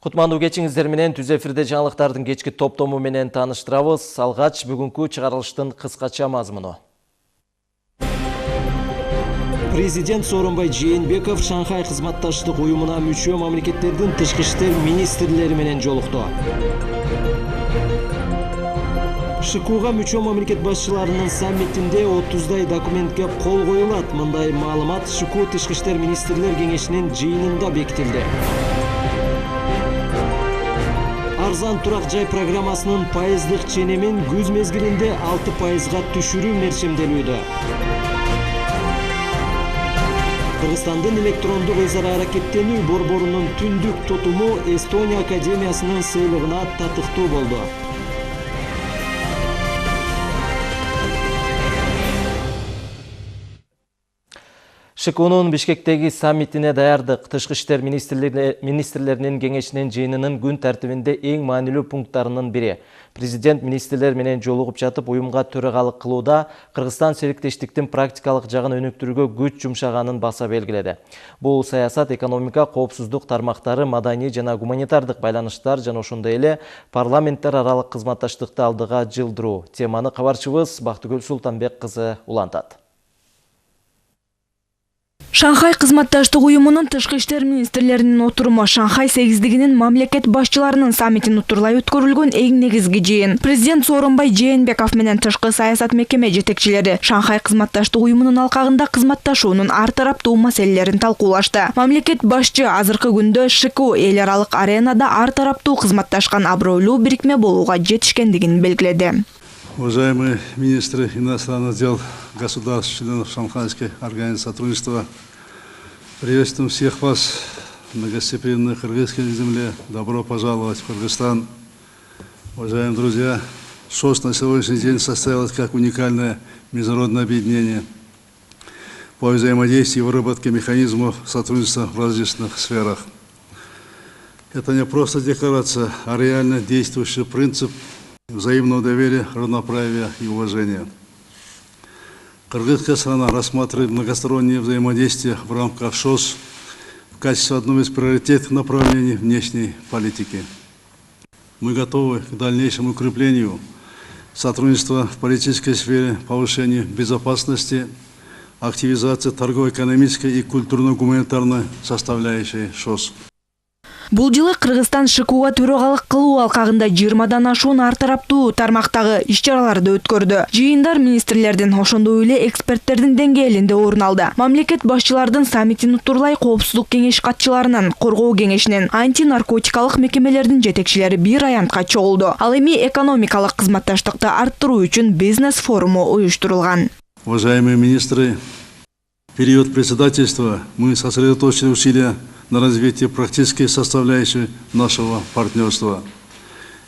Кутмандуу кечиңиздер менен түз эфирде жаңылыктардын кечки топтому менен тааныштырабыз. Алгач бүгүнкү чыгарылыштын кыскача мазмуну. Президент Сооронбай Жээнбеков Шанхай кызматташтык уюмуна мүчө мамлекеттердин тышкы иштер министрлери менен жолукту. ШКУга мүчө мамлекет башчыларынын саммитинде 30дай документке кол коюлат. Мындай маалымат ШКУ тышкы иштер министрлер кеңешинин жыйынында бекитилди. Арзан турак жай программасынын пайыздык ченемин күз мезгилинде 6%га түшүрүү мерчимделүүдө. Кыргызстандын электрондук өз ара аракеттенүү борборунун түндүк тутуму Эстония академиясынын сыйлыгына татыктуу болду. ШКУнун Бишкектеги саммитине даярдык. Тышкы иштер министрлеринин кеңешинин жыйынынын күн тартибинде эң маанилүү пункттарынын бири. Президент министрлер менен жолугуп жатып уюмга төрагалык кылууда Кыргызстан сериктештиктин практикалык жагын өнүктүрүүгө күч жумшаганын баса белгиледи. Бул саясат экономика, коопсуздук тармактары, маданий жана гуманитардык байланыштар жана ошондой эле парламенттер аралык кызматташтыкты алдыга жылдыруу. Теманы кабарчыбыз Бактыгүл Султанбек кызы улантат. Шанхай кызматташтык уюмунун тышкы иштер министрлеринин отуруму Шанхай 8-дигинин мамлекет башчыларынын саммитин утурлай өткөрүлгөн эң негизги жыйын. Президент Сооронбай Жээнбеков менен тышкы саясат мекеме жетекчилери Шанхай кызматташтык уюмунун алкагында кызматташуунун ар тараптуу маселелерин талкуулашты. Мамлекет башчы азыркы күндө ШКУ эл аралык аренада ар тараптуу кызматташкан абройлуу бирикме болууга жетишкендигин белгиледи. Уважаемые министры иностранных дел государств, членов Шанхайской организации сотрудничества, приветствуем всех вас на гостеприимной кыргызской земле. Добро пожаловать в Кыргызстан. Уважаемые друзья, ШОС на сегодняшний день состоялось как уникальное международное объединение по взаимодействию и выработке механизмов сотрудничества в различных сферах. Это не просто декларация, а реально действующий принцип взаимного доверия, равноправия и уважения. Кыргызская страна рассматривает многостороннее взаимодействие в рамках ШОС в качестве одного из приоритетных направлений внешней политики. Мы готовы к дальнейшему укреплению сотрудничества в политической сфере, повышению безопасности, активизации торгово-экономической и культурно-гуманитарной составляющей ШОС. Бул жылы Кыргызстан ШКУга төрагалык кылуу алкагында 20дан ашуун ар тараптуу тармактагы иш-чараларды өткөрдү. Жыйындар министрлердин, ошондой эле эксперттердин деңгээлинде орун алды. Мамлекет башчылардын саммитин утурлай коопсуздук кеңеш катчыларынын, коргоо кеңешинин, антинаркотикалык мекемелердин жетекчилери бир аянтка чогулду. Ал эми экономикалык кызматташтыкты арттыруу үчүн бизнес форуму уюштурулган. Уважаемые министры, в период председательства мы сосредоточили усилия на развитие практической составляющей нашего партнерства.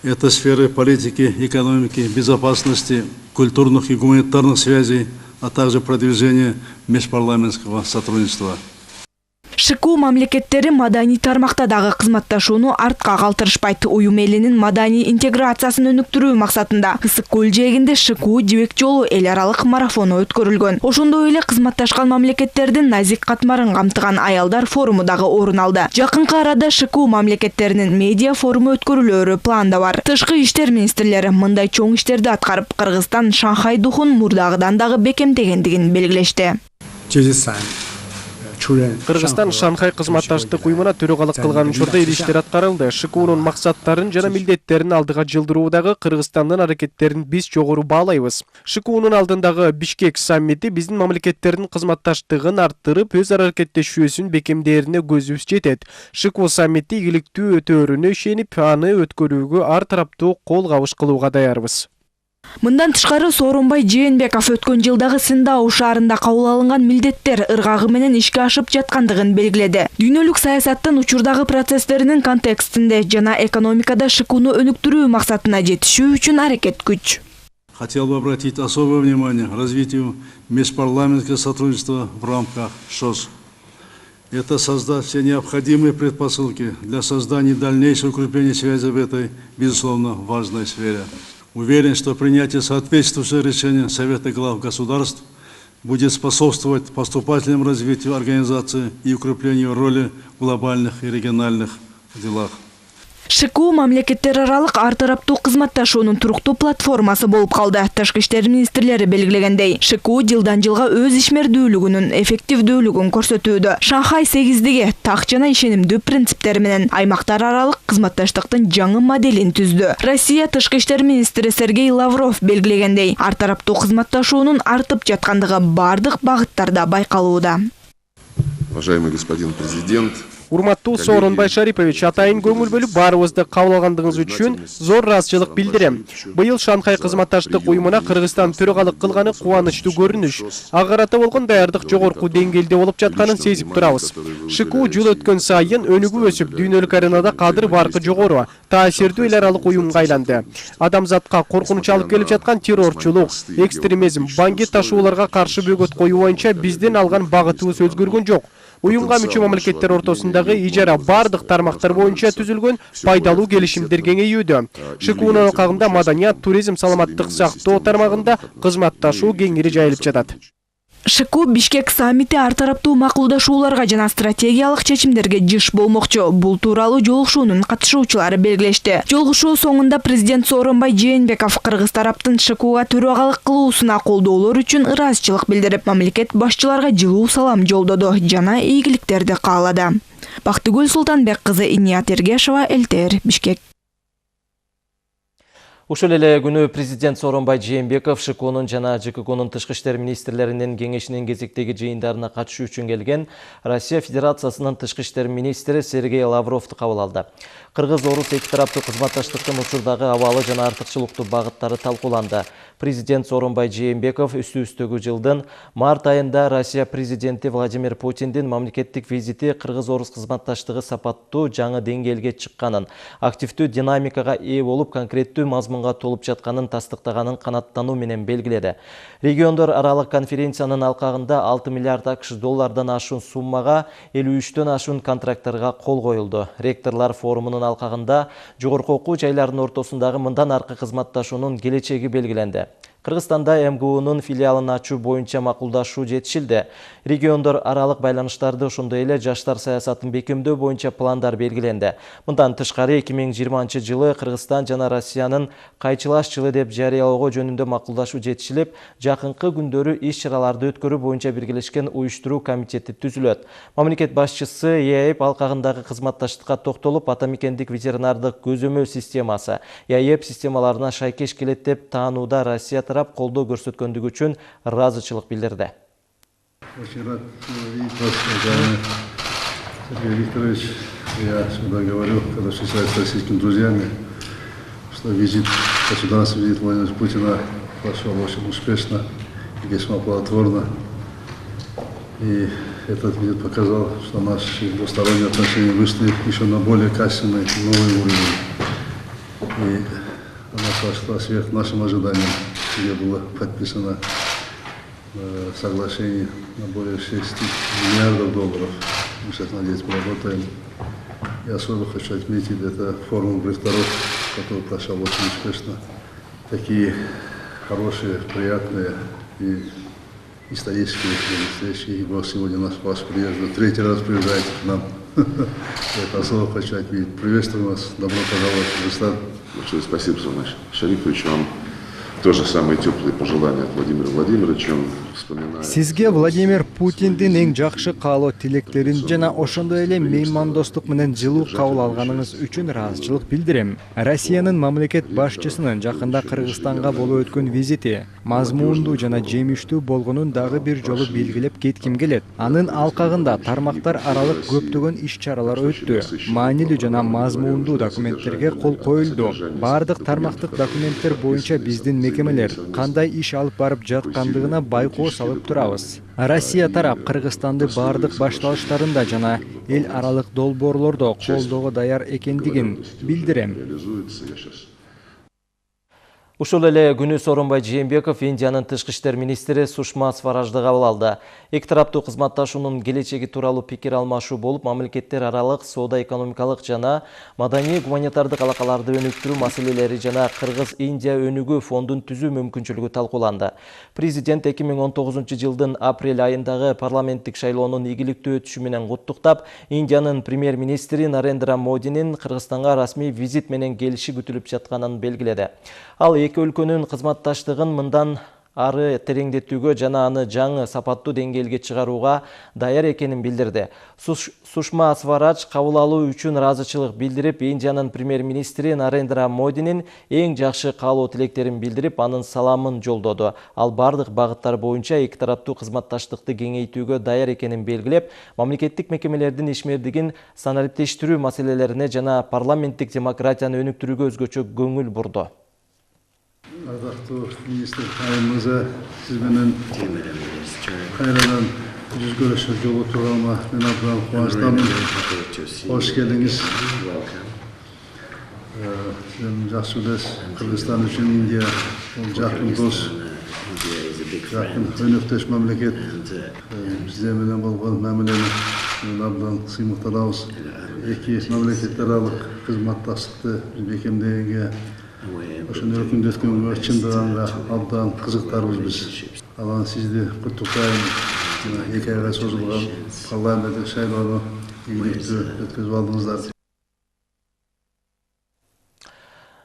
Это сферы политики, экономики, безопасности, культурных и гуманитарных связей, а также продвижение межпарламентского сотрудничества. ШКУ мамлекеттери маданий тармакта дагы кызматташууну артка калтырышпайт. Уюм элинин маданий интеграциясын өнүктүрүү максатында Ысык көл жээгинде ШКУ жибек жолу эл аралык марафону өткөрүлгөн. Ошондой эле кызматташкан мамлекеттердин назик катмарын камтыган аялдар форуму дагы орун алды. Жакынкы арада ШКУ мамлекеттеринин медиа форуму өткөрүлөөрү планда бар. Тышкы иштер министрлери мындай чоң иштерди аткарып, Кыргызстан Шанхай духун мурдагыдан дагы бекемдегендигин белгилешти. Кыргызстан Шанхай кызматташтык уюмуна төрагалык кылган учурда ири иштер аткарылды. ШКУнун максаттарын жана милдеттерин алдыга жылдыруудагы Кыргызстандын аракеттерин биз жогору баалайбыз. ШКУнун алдындагы Бишкек саммити биздин мамлекеттердин кызматташтыгын арттырып, өз ара аракеттешүүсүн бекемдээрине көзүбүз жетет. ШКУ саммити ийгиликтүү өтөөрүнө ишенип, аны өткөрүүгө ар тараптуу кол кабыш кылууга даярбыз. Мындан тышкары Сооронбай Жээнбеков өткөн жылдагы Сындау шаарында кабыл алынган милдеттер ыргагы менен ишке ашып жаткандыгын белгиледи. Дүйнөлүк саясаттын учурдагы процесстеринин контекстинде жана экономикада ШКУну өнүктүрүү максатына жетишүү үчүн аракет күч. Хотел бы обратить особое внимание к развитию межпарламентского сотрудничества в рамках ШОС. Это создать все необходимые предпосылки для создания дальнейшего укрепления связи в этой, безусловно, важной сфере. Уверен, что принятие соответствующего решения Совета глав государств будет способствовать поступательному развитию организации и укреплению роли в глобальных и региональных делах. ШКУ мамлекеттер аралык ар тараптуу кызматташуунун туруктуу платформасы болуп калды. Тышкы иштер министрлери белгилегендей, ШКУ жылдан жылга өз ишмердүүлүгүнүн эффективдүүлүгүн көрсөтүүдө. Шанхай 8-диги так жана ишенимдүү принциптери менен аймактар аралык кызматташтыктын жаңы моделин түздү. Россия тышкы иштер министри Сергей Лавров белгилегендей, ар тараптуу кызматташуунун артып жаткандыгы бардык багыттарда байкалууда. Уважаемый господин президент, Урматтуу Сооронбай Шарипович, атайын көңүл бөлүп баарыбызды кабыл алгандыгыңыз үчүн зор ыраазычылык билдирем. Быйыл Шанхай кызматташтык уюмуна Кыргызстан төрөгалык кылганы кубанычтуу көрүнүш. Ага карата болгон даярдык жогорку деңгээлде болуп жатканын сезип турабыз. ШКУ жыл өткөн сайын өнүгүп өсүп, дүйнөлүк аренада кадыр баркы жогору, таасирдүү эл аралык уюмга айланды. Адамзатка коркунуч алып келип жаткан террорчулук, экстремизм, баңги ташууларга каршы бөгөт коюу боюнча биздин алган багытыбыз өзгөргөн жок. Уюмга мүчө мамлекеттер ортосундагы ижара бардык тармактар боюнча түзүлгөн пайдалуу келишимдер кеңейүүдө. ШКУнун алкагында маданият, туризм, саламаттык сактоо тармагында кызматташуу кеңири жайылып жатат. ШКУ Бишкек саммити ар тараптуу макулдашууларга жана стратегиялык чечимдерге жыш болмокчу. Бул тууралуу жолугушуунун катышуучулары белгилешти. Жолугушуу соңунда президент Сооронбай Жээнбеков кыргыз тараптын ШКУга төрөгалык кылуусуна колдоолор үчүн ыраазычылык билдирип, мамлекет башчыларга жылуу салам жолдоду жана ийгиликтерди каалады. Бактыгүл Султанбек кызы, Иният Эргешова, ЛТР, Бишкек. Ушул эле күнү президент Сооронбай Жээнбеков ШКУнун жана ЖККнун тышкы иштер министрлеринин кеңешинин кезектеги жыйындарына катышуу үчүн келген Россия Федерациясынын тышкы иштер министри Сергей Лавровду кабыл алды. Кыргыз-орус эки тараптуу кызматташтыктын учурдагы абалы жана артыкчылыктуу багыттары талкууланды. Президент Сооронбай Жээнбеков үстү-үстөгү жылдын март айында Россия президенти Владимир Путиндин мамлекеттик визити кыргыз-орус кызматташтыгы сапаттуу жаңы деңгээлге чыкканын, активдүү динамикага ээ болуп, конкреттүү мазмунга толуп жатканын тастыктаганын канаттануу менен белгиледи. Региондор аралык конференциянын алкагында 6 миллиард АКШ доллардан ашуун суммага 53төн ашуун контракттарга кол коюлду. Ректорлор форумунун алкагында жогорку окуу жайларынын ортосундагы мындан аркы кызматташуунун келечеги белгиленди. Кыргызстанда МГУнун филиалын ачуу боюнча макулдашуу жетишилди. Региондор аралык байланыштарды, ошондой эле жаштар саясатын бекемдөө боюнча пландар белгиленди. Мындан тышкары 2020-жылы Кыргызстан жана Россиянын кайчылаш жылы деп жарыялоого жөнүндө макулдашуу жетишилип, жакынкы күндөрү иш-чараларды өткөрүү боюнча биргелешкен уюштуруу комитети түзүлөт. Мамлекет башчысы ЕАЭП алкагындагы кызматташтыкка токтолуп, атамекендик ветеринардык көзөмөл системасы ЕАЭП системаларына шайкеш келет деп таанууда Россия тарап колдоо көрсөткөндүгү үчүн ыраазычылык билдирди. Очень рад видеть вас, уважаемый Сергей Викторович. Я всегда говорю, когда встречаюсь с российскими друзьями, что государственный визит Владимира Путина прошел очень успешно и весьма плодотворно. И этот визит показал, что наши двусторонние отношения вышли еще на более качественный новый уровень. И она прошла сверх нашим ожиданиям, где было подписано соглашение на более 6 миллиардов долларов. Мы сейчас, надеюсь, поработаем. И особо хочу отметить, это форум директоров, который прошел очень успешно. Такие хорошие, приятные и исторические встречи. И вот сегодня ваш приезд, третий раз приезжаете к нам. Это особо хочу отметить. Приветствую вас, добро пожаловать в Кыргызстан. большое спасибо, Сооронбай Шарипович, вам тоже самые теплые пожелания от Владимира Владимировича. Сизге Владимир Путиндин эң жакшы каалоо тилектерин жана ошондой эле меймандостук менен жылуу кабыл алганыңыз үчүн ыраазычылык билдирем. Россиянын мамлекет башчысынын жакында Кыргызстанга болуп өткөн визити мазмундуу жана жемиштүү болгонун дагы бир жолу белгилеп кетким келет. Анын алкагында тармактар аралык көптөгөн иш-чаралар өттү. Маанилүү жана мазмундуу документтерге кол коюлду. Бардык тармактык документтер боюнча биздин мекемелер кандай иш алып барып жаткандыгына байкоо салып турабыз. Россия тарап Кыргызстанды бардык башталыштарында жана эл аралык долбоорлордо колдоого даяр экендигин билдирем. Ушул эле күнү Сооронбай Жээнбеков Индиянын тышкы иштер министри Сушма Сваражды кабыл алды. Эки тараптуу кызматташуунун келечеги тууралуу пикир алмашуу болуп, мамлекеттер аралык соода-экономикалык жана маданий гуманитардык алакаларды өнүктүрүү маселелери жана Кыргыз-Индия өнүгүү фондун түзүү мүмкүнчүлүгү талкууланды. Президент 2019 жылдын апрель айындагы парламенттик шайлоонун ийгиликтүү өтүшү менен куттуктап, Индиянын премьер-министри Нарендра Модинин Кыргызстанга расмий визит менен келиши күтүлүп жатканын белгиледи. Ал эки өлкөнүн кызматташтыгын мындан ары тереңдетүүгө жана аны жаңы сапаттуу деңгээлге чыгарууга даяр экенин билдирди. Сушма Сварадж кабыл алуу үчүн ыраазычылык билдирип, Индиянын премьер-министри Нарендра Модинин эң жакшы каалоо тилектерин билдирип, анын саламын жолдоду. Ал бардык багыттар боюнча эки тараптуу кызматташтыкты кеңейтүүгө даяр экенин белгилеп, мамлекеттик мекемелердин ишмердигин санариптештирүү маселелерине жана парламенттик демократияны өнүктүрүүгө өзгөчө көңүл бурду. Ардактуу министр айымыза сиз менен кайрадан жүз көрүшүп жолугуп турганыма мен абдан кубанычтамын. Кош келиңиз. Сиз жакшы билесиз, Кыргызстан үчүн Индия бул жакын дос, жакын өнөктөш мамлекет. Бизде менен болгон мамилени мен абдан сыймыктанабыз. Эки мамлекеттер аралык кызматташтыкты бекемдегенге, ошону өркүндөткөнгө, чындыганга абдан кызыктарбыз биз. Алан сизди куттуктайм. Эки айга созулган парламенттик шайлоону ийгиликтүү өткөзүп алдыңыздар.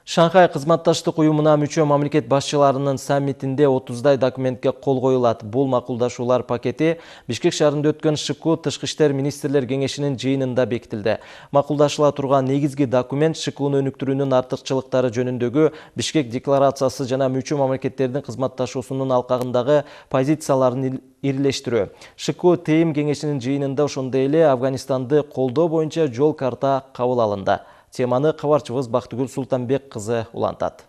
Шанхай кызматташтык уюмуна мүчө мамлекет башчыларынын саммитинде 30дай документке кол коюлат. Бул макулдашуулар пакети Бишкек шаарында өткөн ШКУ тышкы иштер министрлер кеңешинин жыйынында бекитилди. Макулдашыла турган негизги документ ШКУну өнүктүрүүнүн артыкчылыктары жөнүндөгү Бишкек декларациясы жана мүчө мамлекеттердин кызматташуусунун алкагындагы позицияларын ирилештирүү. ШКУ ТЭИМ кеңешинин жыйынында ошондой эле Афганистанды колдоо боюнча жол карта кабыл алынды. Теманы кабарчыбыз Бактыгүл Султанбек кызы улантат.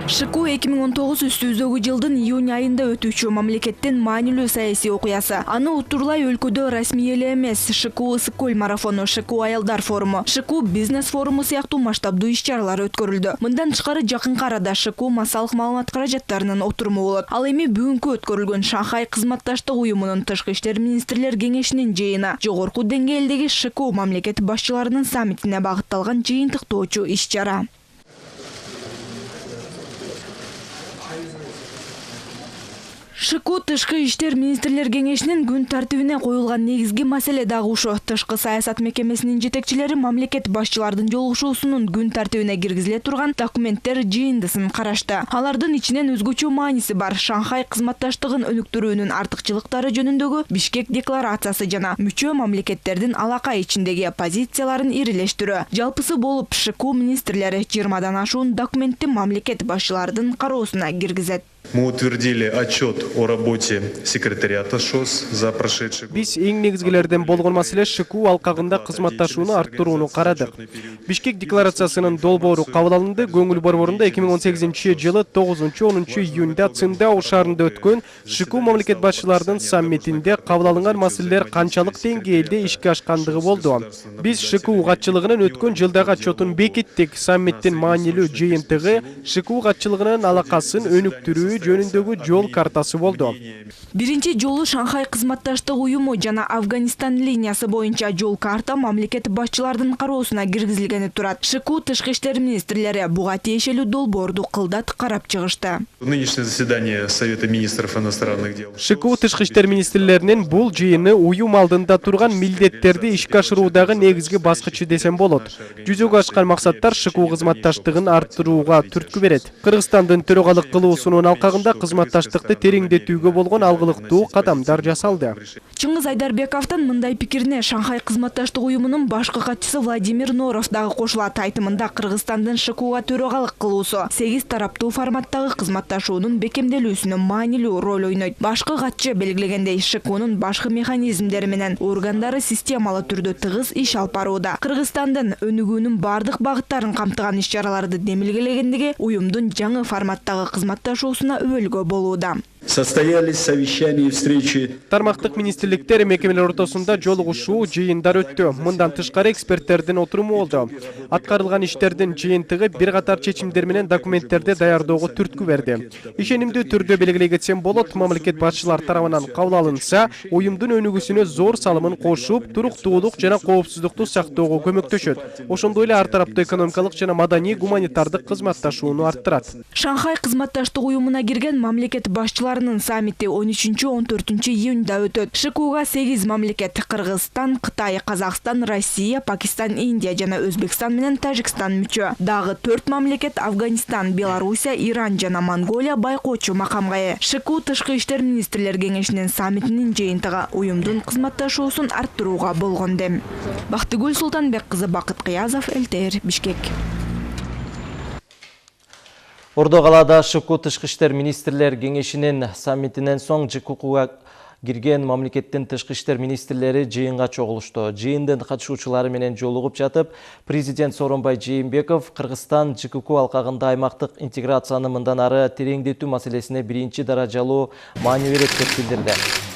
ШКУ 2019 үстүбүздөгү жылдын июнь айында өтүүчү мамлекеттин маанилүү саясий окуясы. Аны утурлай өлкөдө расмий эле эмес ШКУ ысык-көл марафону, ШКУ аялдар форуму, ШКУ бизнес форуму сыяктуу масштабдуу иш-чаралар өткөрүлдү. Мындан тышкары жакынкы арада ШКУ массалык маалымат каражаттарынын отуруму болот. Ал эми бүгүнкү өткөрүлгөн Шанхай кызматташтык уюмунун тышкы иштер министрлер кеңешинин жыйыны, жогорку деңгээлдеги ШКУ мамлекет башчыларынын саммитине багытталган жыйынтыктоочу иш-чара. ШКУ тышкы иштер министрлер кеңешинин күн тартибине коюлган негизги маселе дагы ушо. Тышкы саясат мекемесинин жетекчилери мамлекет башчылардын жолугушуусунун күн тартибине киргизиле турган документтер жыйындысын карашты. Алардын ичинен өзгөчө мааниси бар Шанхай кызматташтыгын өнүктүрүүнүн артыкчылыктары жөнүндөгү Бишкек декларациясы жана мүчө мамлекеттердин алака ичиндеги позицияларын ирилештирүү. Жалпысы болуп ШКУ министрлери 20дан ашуун документти мамлекет башчылардын кароосуна киргизет. Мы утвердили отчет о работе секретариата ШОС за прошедший год. Биз эң негизгилерден болгон маселе ШКУ алкагында кызматташууну арттырууну карадык. Бишкек декларациясынын долбоору кабыл алынды. Көңүл борборунда 2018 жылы 9-10 июнда Циндао шаарында өткөн ШКУ мамлекет башчыларынын саммитинде кабыл алынган маселелер канчалык деңгээлде ишке ашкандыгы болду. Биз ШКУ катчылыгынын өткөн жылдагы отчетун бекиттик. Саммиттин маанилүү жыйынтыгы ШКУ катчылыгынын алакасын өнүктүрүү жөнүндөгү жол картасы болду. Биринчи жолу Шанхай кызматташтык уюму жана Афганистан линиясы боюнча жол карта мамлекет башчылардын кароосуна киргизилгени турат. ШКУ тышкы иштер министрлери буга тиешелүү долбоорду кылдат карап чыгышты. Нынешнее заседание Совета министров иностранных дел. ШКУ тышкы иштер министрлеринин бул жыйыны уюм алдында турган милдеттерди ишке ашыруудагы негизги баскычы десем болот. Жүзөгө ашкан максаттар ШКУ кызматташтыгын арттырууга түрткү берет. Кыргызстандын төрагалык кылуусунун алкагында кызматташтыкты тереңдетүүгө болгон алгылыктуу кадамдар жасалды. Чыңгыз Айдарбековдун мындай пикирине Шанхай кызматташтык уюмунун башкы катчысы Владимир Норов дагы кошулат. Айтымында Кыргызстандын ШКУга төрагалык кылуусу 8 тараптуу форматтагы кызматташуунун бекемделүүсүнө маанилүү роль ойнойт. Башкы катчы белгилегендей, ШКУнун башкы механизмдери менен органдары системалуу түрдө тыгыз иш алып барууда. Кыргызстандын өнүгүүнүн бардык багыттарын камтыган иш-чараларды демилгелегендиги уюмдун жаңы форматтагы кызматташуусуна өбөлгө болууда. Состоялись совещания и встречи. Тармактык министрликтер мекемелер ортосунда жолугушуу жыйындар өттү. Мындан тышкары эксперттердин отуруму болду. Аткарылган иштердин жыйынтыгы бир катар чечимдер менен документтерди даярдоого түрткү берди. Ишенимдүү түрдө белгилей кетсем болот, мамлекет башчылар тарабынан кабыл алынса, уюмдун өнүгүүсүнө зор салымын кошуп, туруктуулук жана коопсуздукту сактоого көмөктөшөт. Ошондой эле ар тараптуу экономикалык жана маданий гуманитардык кызматташууну арттырат. Шанхай кызматташтык уюмуна кирген мамлекет башчыларынын саммити 13-14 июнда өтөт. ШКУга 8 мамлекет: Кыргызстан, Кытай, Казакстан, Россия, Пакистан, Индия жана Өзбекстан менен Тажикстан мүчө. Дагы 4 мамлекет: Афганистан, Белоруссия, Иран жана Монголия байкоочу макамга ээ. ШКУ Тышкы иштер министрлер кеңешинин саммитинин жыйынтыгы уюмдун кызматташуусун арттырууга болгон дем. Бактыгүл Султанбек кызы, Бакыт Кыязов, ЛТР, Бишкек. Ордо калаада ШКУ Тышкы иштер министрлер кеңешинин саммитинен соң ЖККуга кирген мамлекеттин тышкы иштер министрлери жыйынга чогулушту. Жыйындын катышуучулары менен жолугуп жатып, президент Сооронбай Жээнбеков Кыргызстан ЖККу алкагында аймактык интеграцияны мындан ары тереңдетүү маселесине биринчи даражалуу маани берет деп билдирди.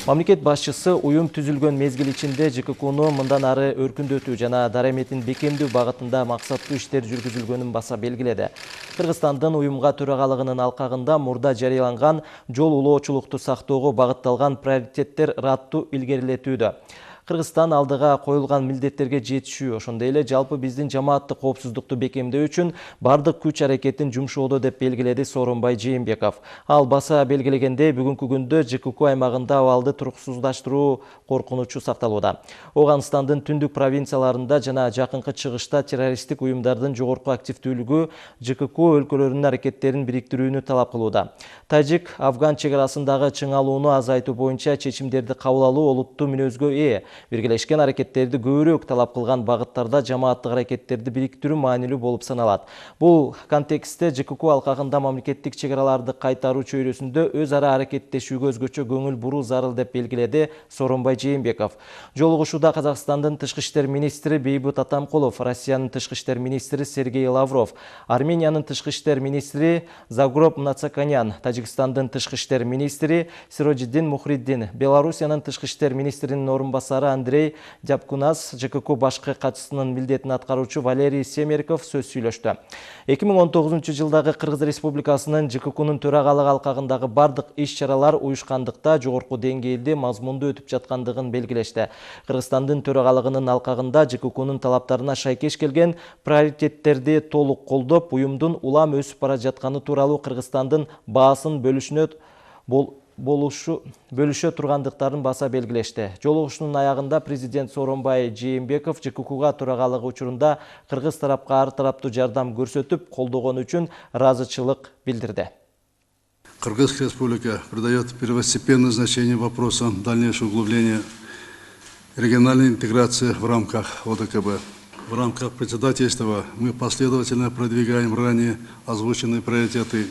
Мамлекет башчысы уюм түзүлгөн мезгил ичинде ЖККуну мындан ары өркүндөтүү жана дараметин бекемдүү багытында максаттуу иштер жүргүзүлгөнүн баса белгиледи. Кыргызстандын уюмга төрагалыгынын алкагында мурда жарыяланган жол улоочулукту сактоого багытталган приоритеттер раттуу илгерилетүүдө. Кыргызстан алдыга коюлган милдеттерге жетишүү, ошондой эле жалпы биздин жамааттык коопсуздукту бекемдөө үчүн бардык күч аракетин жумшоодо деп белгиледи Сооронбай Жээнбеков. Ал баса белгилегенде, бүгүнкү күндө ЖККу аймагында абалды туруксуздаштыруу коркунучу сакталууда. Оганстандын түндүк провинцияларында жана жакынкы чыгышта террористтик уюмдардын жогорку активдүүлүгү ЖККу өлкөлөрүнүн аракеттерин бириктирүүнү талап кылууда. Тажик-Афган чек арасындагы чыңалууну азайтуу боюнча чечимдерди кабыл алуу олуттуу мүнөзгө ээ. Биргелешкен аракеттерди көбүрөөк талап кылган багыттарда жамааттык аракеттерди бириктирүү маанилүү болуп саналат. Бул контекстте ЖККу алкагында мамлекеттик чек араларды кайтаруу чөйрөсүндө өз ара аракеттешүүгө өзгөчө көңүл буруу зарыл деп белгиледи Сооронбай Жээнбеков. Жолугушууда Казакстандын тышкы иштер министри Бейбут Атамкулов, Россиянын тышкы иштер министри Сергей Лавров, Армениянын тышкы иштер министри Загроб Нацаканян, Тажикстандын тышкы иштер министри Сироджиддин Мухриддин, Белоруссиянын тышкы иштер министринин орунбасары Андрей Дяпкунас, ЖККу башкы катчысынын милдетин аткаруучу Валерий Семерков сөз сүйлөштү. 2019 жылдагы Кыргыз Республикасынын ЖККунун төрагалыгы алкагындагы бардык иш-чаралар уюшкандыкта жогорку деңгээлде мазмундуу өтүп жаткандыгын белгилешти. Кыргызстандын төрагалыгынын алкагында ЖККунун талаптарына шайкеш келген приоритеттерди толук колдоп, уюмдун улам өсүп бара жатканы тууралуу Кыргызстандын баасын бөлүшө тургандыктарын баса белгилешти. Жолугушуунун аягында президент Сооронбай Жээнбеков ЖККуга төрагалыгы учурунда кыргыз тарапка ар тараптуу жардам көрсөтүп, колдогону үчүн ыраазычылык билдирди. Кыргызская республика придает первостепенное значение вопросам дальнейшего углубления региональной интеграции в рамках ОДКБ. В рамках председательства мы последовательно продвигаем ранее озвученные приоритеты,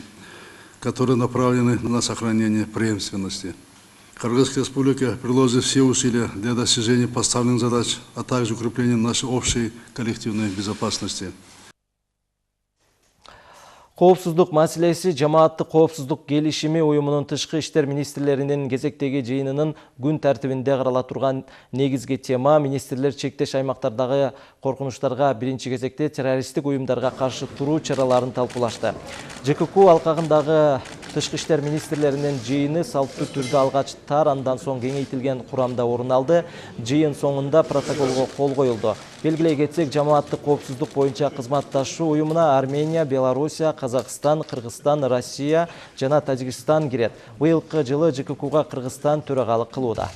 которые направлены на сохранение преемственности. Кыргызская республика приложит все усилия для достижения поставленных задач, а также укрепления нашей общей коллективной безопасности. Коопсуздук маселеси жамааттык коопсуздук келишими уюмунун тышкы иштер министрлеринин кезектеги жыйынынын күн тартибинде карала турган негизги тема. Министрлер чектеш аймактардагы коркунучтарга биринчи кезекте террористтик уюмдарга каршы туруу чараларын талкуулашты. ЖККу алкагындагы тышкы иштер министрлеринин жыйыны салттуу түрдө алгач тар, андан соң кеңейтилген курамда орун алды. Жыйын соңунда протоколго кол коюлду. Белгилей кетсек, жамааттык коопсуздук боюнча кызматташуу уюмуна Армения, Белоруссия, Казакстан, Кыргызстан, Россия жана Тажикстан кирет. Быйылкы жылы ЖККуга Кыргызстан төрагалык кылууда.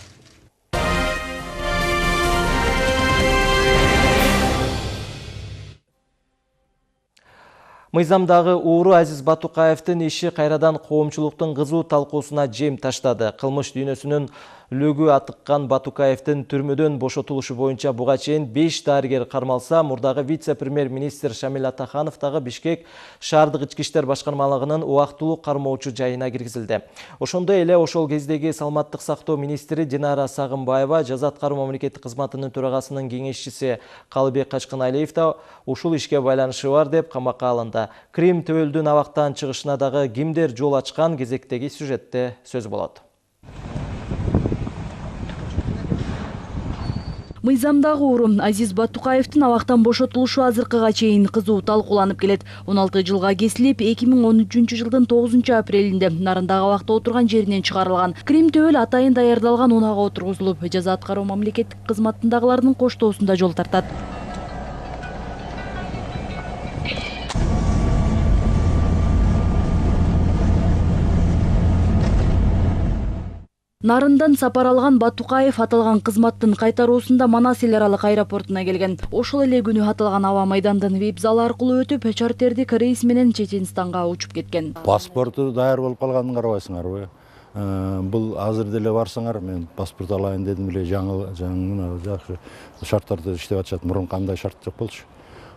Мыйзамдагы ууру Азиз Батукаевдин иши кайрадан коомчулуктун кызуу талкуусуна жем таштады. Кылмыш дүйнөсүнүн лөгү атыккан Батукаевдин түрмөдөн бошотулушу боюнча буга чейин 5 дарыгер кармалса, мурдагы вице-премьер-министр Шамил Атаханов дагы Бишкек шаардык ички иштер башкармалыгынын убактылуу кармоочу жайына киргизилди. Ошондой эле ошол кездеги саламаттык сактоо министри Динара Сагынбаева, жаза аткаруу мамлекеттик кызматынын төрагасынын кеңешчиси Калыбек Качкыналиев да ушул ишке байланышы бар деп камакка алынды. алынды. Крим төбөлдүн абактан чыгышына дагы кимдер жол ачкан кезектеги сюжетте сөз болот. Мыйзамдагы урун Азиз Батукаевдин абактан бошотулушу азыркыга чейин кызуу талкууланып келет. 16 жылга кесилип, 2013 жылдын 9 апрелинде нарындагы абакта отурган жеринен чыгарылган. Крим төбөл атайын даярдалган унаага отургузулуп, жаза аткаруу мамлекеттик кызматындагылардын коштоосунда жол тартат. Нарындан сапар алган Батукаев аталган кызматтын кайтаруусунда Манас эл аралык аэропортуна келген. Ошол эле күнү аталган аба майдандын вип залы аркылуу өтүп, чартердик рейс менен Чеченстанга учуп кеткен. Паспорту даяр болуп калганын карабайсыңарбы? Бул азыр деле барсаңар, мен паспорт алайын дедим эле, жаңы жакшы шарттарды иштеп атышат. Мурун кандай шарт жок болчу.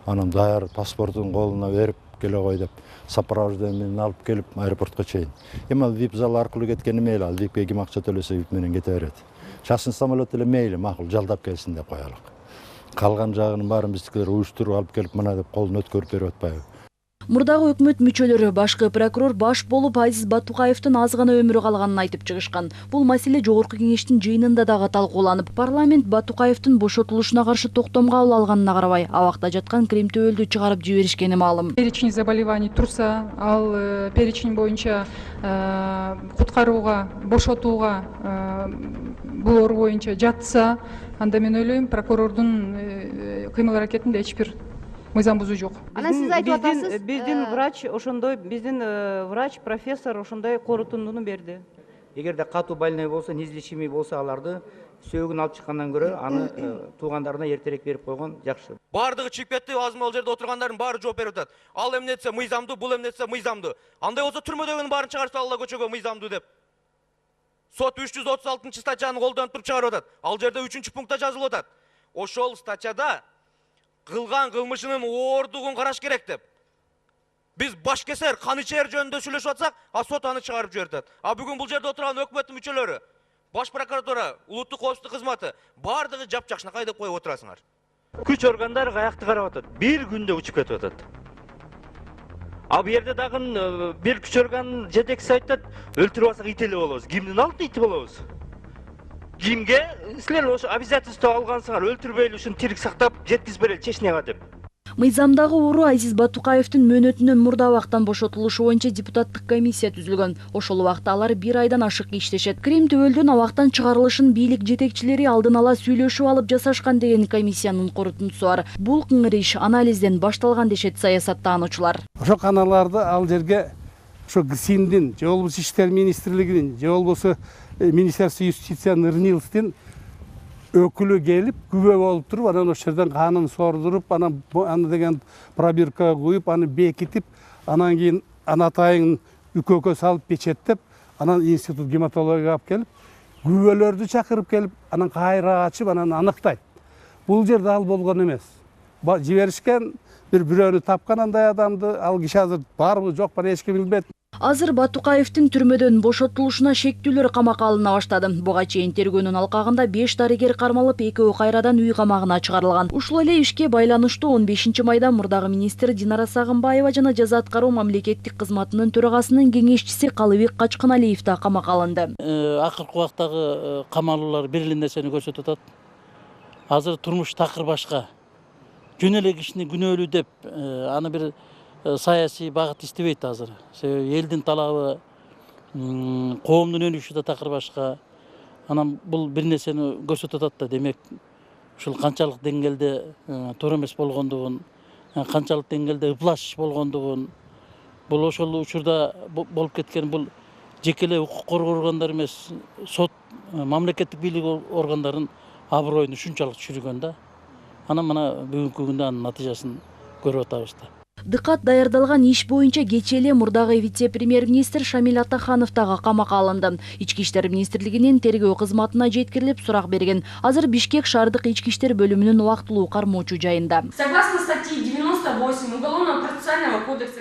Анан даяр паспортун колуна берип келе кой деп, сопровождениени алып келип аэропортко чейин. Эми вип зал аркылуу кеткени мейли, ал випке ким акча төлөсө вип менен кете берет. Частный самолет эле мейли, макул, жалдап келсин деп коелук. Калган жагынын баарын биздикилер уюштуруп алып келип мына деп колун өткөрүп берип атпайбы? Мурдагы өкмөт мүчөлөрү башкы прокурор баш болуп Азиз Батукаевдин аз гана өмүрү калганын айтып чыгышкан. Бул маселе жогорку кеңештин жыйынында дагы талкууланып, парламент Батукаевдин бошотулушуна каршы токтом кабыл алганына карабай, абакта жаткан Крим төбөлдү чыгарып жиберишкени маалым. Перечень заболеваний турса, ал перечень боюнча куткарууга, бошотууга бул оору боюнча жатса, анда мен ойлойм, прокурордун кыймыл аракетинде эч бир мыйзам бузуу жок. Анан сиз айтып атасыз, биздин врач ошондой, биздин врач, профессор ошондой корутундуну берди. Эгерде катуу больной болсо, неизлечимый болсо, аларды сөөгүн алып чыккандан көрө аны туугандарына эртерээк берип койгон жакшы. Бардыгы чыгып кетти, азыр ал жерде отургандардын баары жооп берип атат. Ал эмнетсе мыйзамдуу, бул эмнетсе мыйзамдуу. Андай болсо түрмөдөгүнүн баарын чыгарып салгыла көчөгө мыйзамдуу деп. Сот 336 статьяны колдонуп туруп чыгарып атат. Ал жерде 3 пунктта жазылып атат. Ошол статьяда кылган кылмышынын оордугун караш керек деп. Биз баш кесер, кан ичер жөнүндө сүйлөшүп атсак, сот аны чыгарып жиберет. Бүгүн бул жерде отурган өкмөттүн мүчөлөрү, баш прокуратура, улуттук коопсуздук кызматы бардыгы жапжакшынакай деп коюп отурасыңар. Күч органдары каякты карап атат. Бир күндө учуп кетип атат. Бу жерде дагы бир күч органынын жетекчиси айтат, өлтүрүп алсак ит эле болобуз. Кимдин алдында ит болобуз? Кимге? Силер ошо обязательство алгансыңар, өлтүрбөйлү ушун тирик сактап жеткизип берели чечняга деп. Мыйзамдагы уру Азиз Батукаевдин мөөнөтүнөн мурда абактан бошотулушу боюнча депутаттык комиссия түзүлгөн. Ошол убакта алар 1 айдан ашык иштешет. Крим төбөлдүн абактан чыгарылышын бийлик жетекчилери алдын ала сүйлөшүп алып жасашкан деген комиссиянын корутундусу бар. Бул кыңыр иш анализден башталган дешет саясаттануучулар. Ошо каналарды ал жерге ошо ГСИМдин, же болбосо Иштер министрлигинин, же болбосо Министерство юстициянын РНИЛСтин өкүлү келип, күбө болуп туруп, анан ошол жерден канын сордуруп, аны деген пробирка коюп, аны бекитип, анан кийин анатайын үкөккө салып печеттеп, анан институт гематологияга алып келип, күбөлөрдү чакырып келип, анан кайра ачып, анан аныктайт. Бул жерде ал болгон эмес. Жиберишкен бирөөнү тапкан андай адамды, ал киши азыр барбы жок бар эч ким билбейт. Азыр Батукаевдин түрмөдөн бошотулушуна шектүүлөр камакка алына баштады. Буга чейин тергөөнүн алкагында 5 дарыгер кармалып, 2 кайрадан үй камагына чыгарылган. Ушул эле ишке байланыштуу 15 майда мурдагы министр Динара Сагынбаева жана жаза аткаруу мамлекеттик кызматынын төрагасынын кеңешчиси Калыбек Качканалиев да камакка алынды. Акыркы убактагы камалуулар бир эле нерсени көрсөтүп атат. Азыр турмуш такыр башка. Жөн эле кишини күнөөлүү деп, аны бир саясий багыт иштебейт азыр. Себеби элдин талабы, коомдун өнүгүшү да такыр башка. Анан бул бир нерсени көрсөтүп атат да, демек ушул канчалык деңгээлде туура эмес болгондугун, канчалык деңгээлде ыплаш болгондугун, бул ошол учурда болуп кеткен бул жеке эле укук коргоо органдары эмес, сот, мамлекеттик бийлик органдарынын аброюну ушунчалык түшүргөн да. Анан мына бүгүнкү күндө анын натыйжасын көрүп атабыз да. Дыкат даярдалган иш боюнча кечээ эле мурдагы вице-премьер-министр Шамил Атаханов дагы камакка алынды. Ички иштер министрлигинин тергөө кызматына жеткирилип сурак берген. Азыр Бишкек шаардык ички иштер бөлүмүнүн убактылуу кармоочу жайында. Согласно статьи 98 Уголовно-процессуального кодекса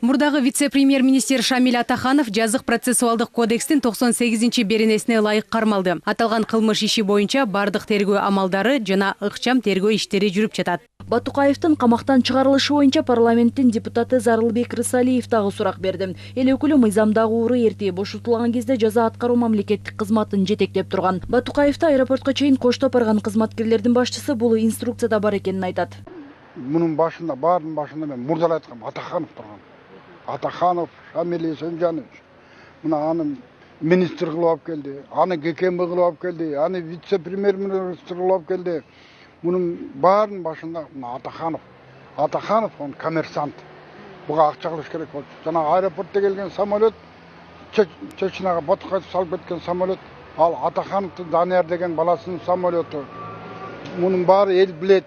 Мурдагы вице-премьер-министр Шамиль Атаханов жазык процессуалдык кодекстин 98 беренесине ылайык кармалды. Аталган кылмыш иши боюнча бардык тергөө амалдары жана ыкчам тергөө иштери жүрүп жатат. Батукаевдин камактан чыгарылышы боюнча парламенттин депутаты Зарылбек Рысалиев дагы сурак берди. Эл өкүлү мыйзамдагы ууру эрте бошотулган кезде жаза аткаруу мамлекеттик кызматын жетектеп турган. Батукаевди аэропортко чейин коштоп барган кызматкерлердин башчысы бул инструкцияда бар экенин айтат. Мунун башында, бардын башында мен мурдалай айткам Атаханов турган. Атаханов Шамиль Есенжанович. Мына аны министр кылып алып келди, аны ГКМ кылып алып келди, аны вице-премьер-министр кылып алып келди. Мунун бардын башында Атаханов. Атаханов он коммерсант. Буга акча кылыш керек болчу. Жана аэропортто келген самолет, Чечняга Батукаев салып кеткен самолет, ал Атахановдун Данияр деген баласынын самолету. Мунун баары эл билет.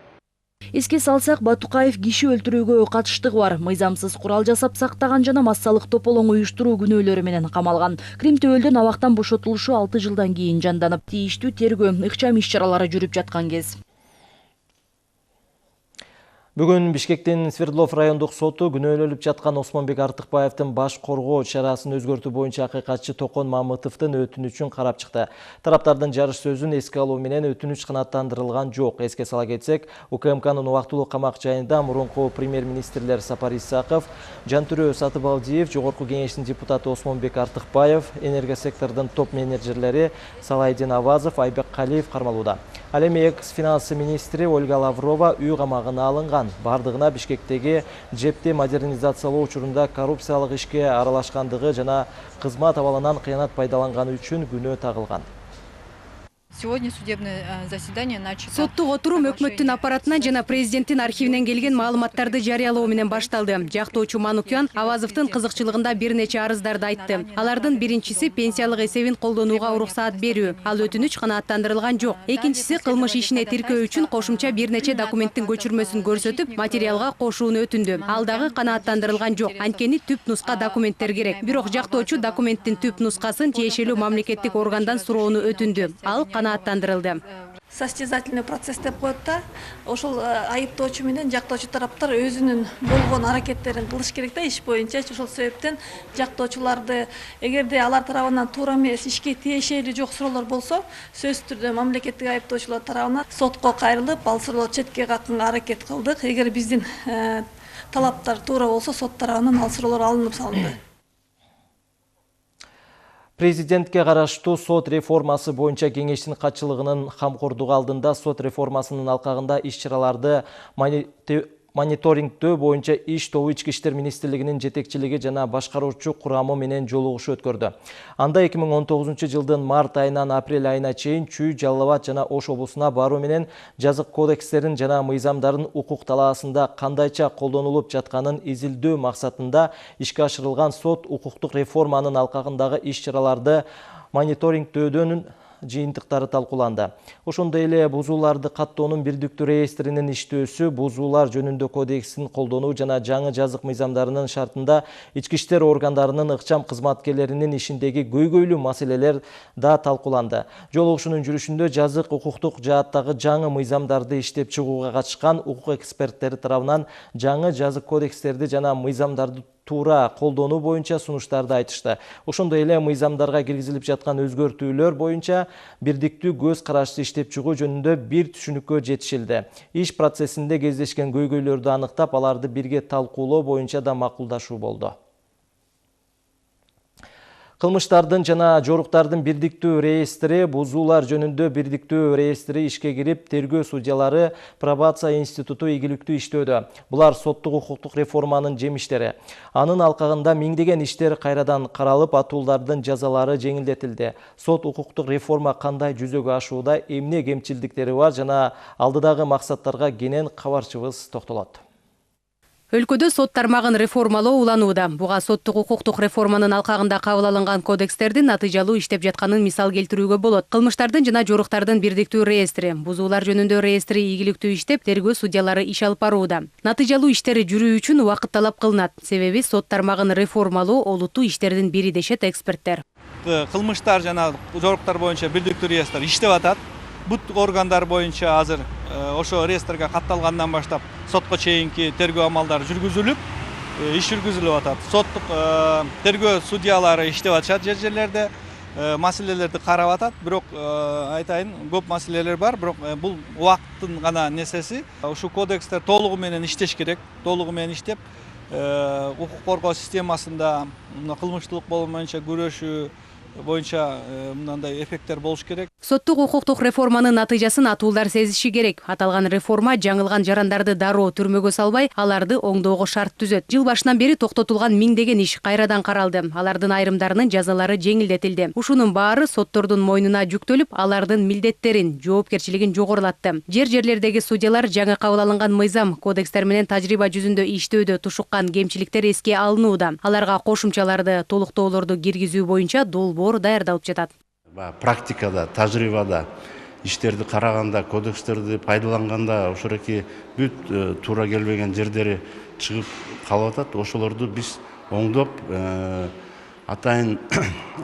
Эске салсак, Батукаев киши өлтүрүүгө катыштыгы бар. Мыйзамсыз курал жасап сактаган жана массалык тополоң уюштуруу күнөөлөрү менен камалган. Крим төөлдөн абактан бошотулушу 6 жылдан кийин жанданып, тийиштүү тергөө, ыкчам иш-чаралары жүрүп жаткан кез. Бүгүн Бишкектин Свердлов райондук соту күнөөлөнүп жаткан Осмонбек Артыкбаевдин баш коргоо чарасын өзгөртүү боюнча акыйкатчы Токон Мамытовдун өтүнүчүн карап чыкты. Тараптардын жарыш сөзүн эске алуу менен өтүнүч канааттандырылган жок. Эске сала кетсек, УКМКнын убактылуу камак жайында мурунку премьер-министрлер Сапар Исаков, Жантүрө Сатыбалдиев, Жогорку кеңештин депутаты Осмонбек Артыкбаев, энергия сектордун топ менеджерлери Салайдин Авазов, Айбек Калиев кармалууда. Ал эми экс-финансы министри Ольга Лаврова үй камагына алынган. Бардыгына Бишкектеги жепти модернизациялоо учурунда коррупциялык ишке аралашкандыгы жана кызмат абалынан кыянат пайдаланганы үчүн күнөө тагылган. Сегодня судебное заседание начато. Соттук отурум өкмөттүн аппаратынан жана президенттин архивинен келген маалыматтарды жарыялоо менен башталды. Жактоочу Манукян Авазовдун кызыкчылыгында бир нече арыздарды айтты. Алардын биринчиси пенсиялык эсебин колдонууга уруксаат берүү. Ал өтүнүч канааттандырылган жок. Экинчиси кылмыш ишине тиркөө үчүн кошумча бир нече документтин көчүрмөсүн көрсөтүп, материалга кошууну өтүндү. Ал дагы канааттандырылган жок. Анткени түп нуска документтер керек. Бирок жактоочу документтин түп нускасын тиешелүү мамлекеттик органдан суроону өтүндү. Ал канааттандырылды. Состязательный процесс деп коет да, ошол айыптоочу менен жактоочу тараптар өзүнүн болгон аракеттерин кылыш керек да иш боюнча. Ошол себептен жактоочуларды эгерде алар тарабынан туура эмес ишке тиешелүү жок суроолор болсо, сөзсүз түрдө мамлекеттик айыптоочулар тарабынан сотко кайрылып, ал суроолорду четке какканга аракет кылдык. Эгер биздин талаптар туура болсо, сот тарабынан ал суроолор алынып салынды. Президентке караштуу сот реформасы боюнча кеңештин катчылыгынын камкордугу алдында сот реформасынын алкагында иш-чараларды мониторингдөө боюнча иш тобу Ички иштер министрлигинин жетекчилиги жана башкаруучу курамы менен жолугушу өткөрдү. Анда 2019-жылдын март айынан апрель айына чейин Чүй, Жалал Абад жана Ош облусуна баруу менен жазык кодекстерин жана мыйзамдардын укук талаасында кандайча колдонулуп жатканын изилдөө максатында ишке ашырылган сот укуктук реформанын алкагындагы иш-чараларды мониторингдөөдөн жыйынтыктары талкууланды. Ошондой эле бузууларды каттоонун бирдиктүү реестринин иштөөсү, бузуулар жөнүндө кодексин колдонуу жана жаңы жазык мыйзамдарынын шартында ички иштер органдарынын ыкчам кызматкерлеринин ишиндеги көйгөйлүү маселелер да талкууланды. Жолугушуунун жүрүшүндө жазык укуктук жааттагы жаңы мыйзамдарды иштеп чыгууга катышкан укук эксперттери тарабынан жаңы жазык кодекстерди жана мыйзамдарды туура колдонуу боюнча сунуштарды айтышты. Ошондой эле мыйзамдарга киргизилип жаткан өзгөртүүлөр боюнча бирдиктүү көз карашты иштеп чыгуу жөнүндө бир түшүнүккө жетишилди. Иш процессинде кездешкен көйгөйлөрдү аныктап, аларды бирге талкуулоо боюнча да макулдашуу болду. Кылмыштардын жана жоруктардын бирдиктүү реестри, бузуулар жөнүндө бирдиктүү реестри ишке кирип, тергөө судьялары пробация институту ийгиликтүү иштөөдө. Булар соттук укуктук реформанын жемиштери. Анын алкагында миңдеген иштер кайрадан каралып, атуулдардын жазалары жеңилдетилди. Сот укуктук реформа кандай жүзөгө ашууда, эмне кемчилдиктери бар жана алдыдагы максаттарга кенен кабарчыбыз токтолот. Өлкөдө сот тармагын реформалоо уланууда. Буга соттук укуктук реформанын алкагында кабыл алынган кодекстердин натыйжалуу иштеп жатканын мисал келтирүүгө болот. Кылмыштардын жана жоруктардын бирдиктүү реестри, бузуулар жөнүндө реестри ийгиликтүү иштеп, тергөө судьялары иш алып барууда. Натыйжалуу иштери жүрүү үчүн убакыт талап кылынат. Себеби сот тармагын реформалоо олуттуу иштердин бири дешет эксперттер. Кылмыштар жана жоруктар боюнча бирдиктүү реестр иштеп атат. Бут органдар боюнча азыр ошо реестрге катталгандан баштап сотко чейинки тергөө амалдары жүргүзүлүп, иш жүргүзүлүп атат. Соттук тергөө судьялары иштеп атышат жерлерде. Маселелерди карап атат, бирок айтайын, көп маселелер бар, бирок бул убакыттын гана несеси. Ушу кодекстер толугу менен иштеш керек, толугу менен иштеп, укук коргоо системасында кылмыштуулук боюнча күрөшүү боюнча мындай эффекттер болуш керек. Соттук укуктук реформанын натыйжасын атуулар сезиши керек. Аталган реформа жаңылган жарандарды дароо түрмөгө салбай, аларды оңдоого шарт түзөт. Жыл башынан бери токтотулган миңдеген иш кайрадан каралды. Алардын айрымдарынын жазалары жеңилдетилди. Ушунун баары соттордун мойнуна жүктөлүп, алардын милдеттерин, жоопкерчилигин жогорулатты. Жерлердеги судьялар жаңы кабыл алынган мыйзам, кодекстер менен тажрыйба жүзүндө иштөөдө тушуккан кемчиликтер эске алынууда. Аларга кошумчаларды, толуктоолорду киргизүү боюнча долбоор даярдалып жатат. Практикада, тажрыйбада иштерди караганда, кодекстерди пайдаланганда ошоки бүт туура келбеген жерлери чыгып калып атат. Ошолорду биз оңдоп, атайын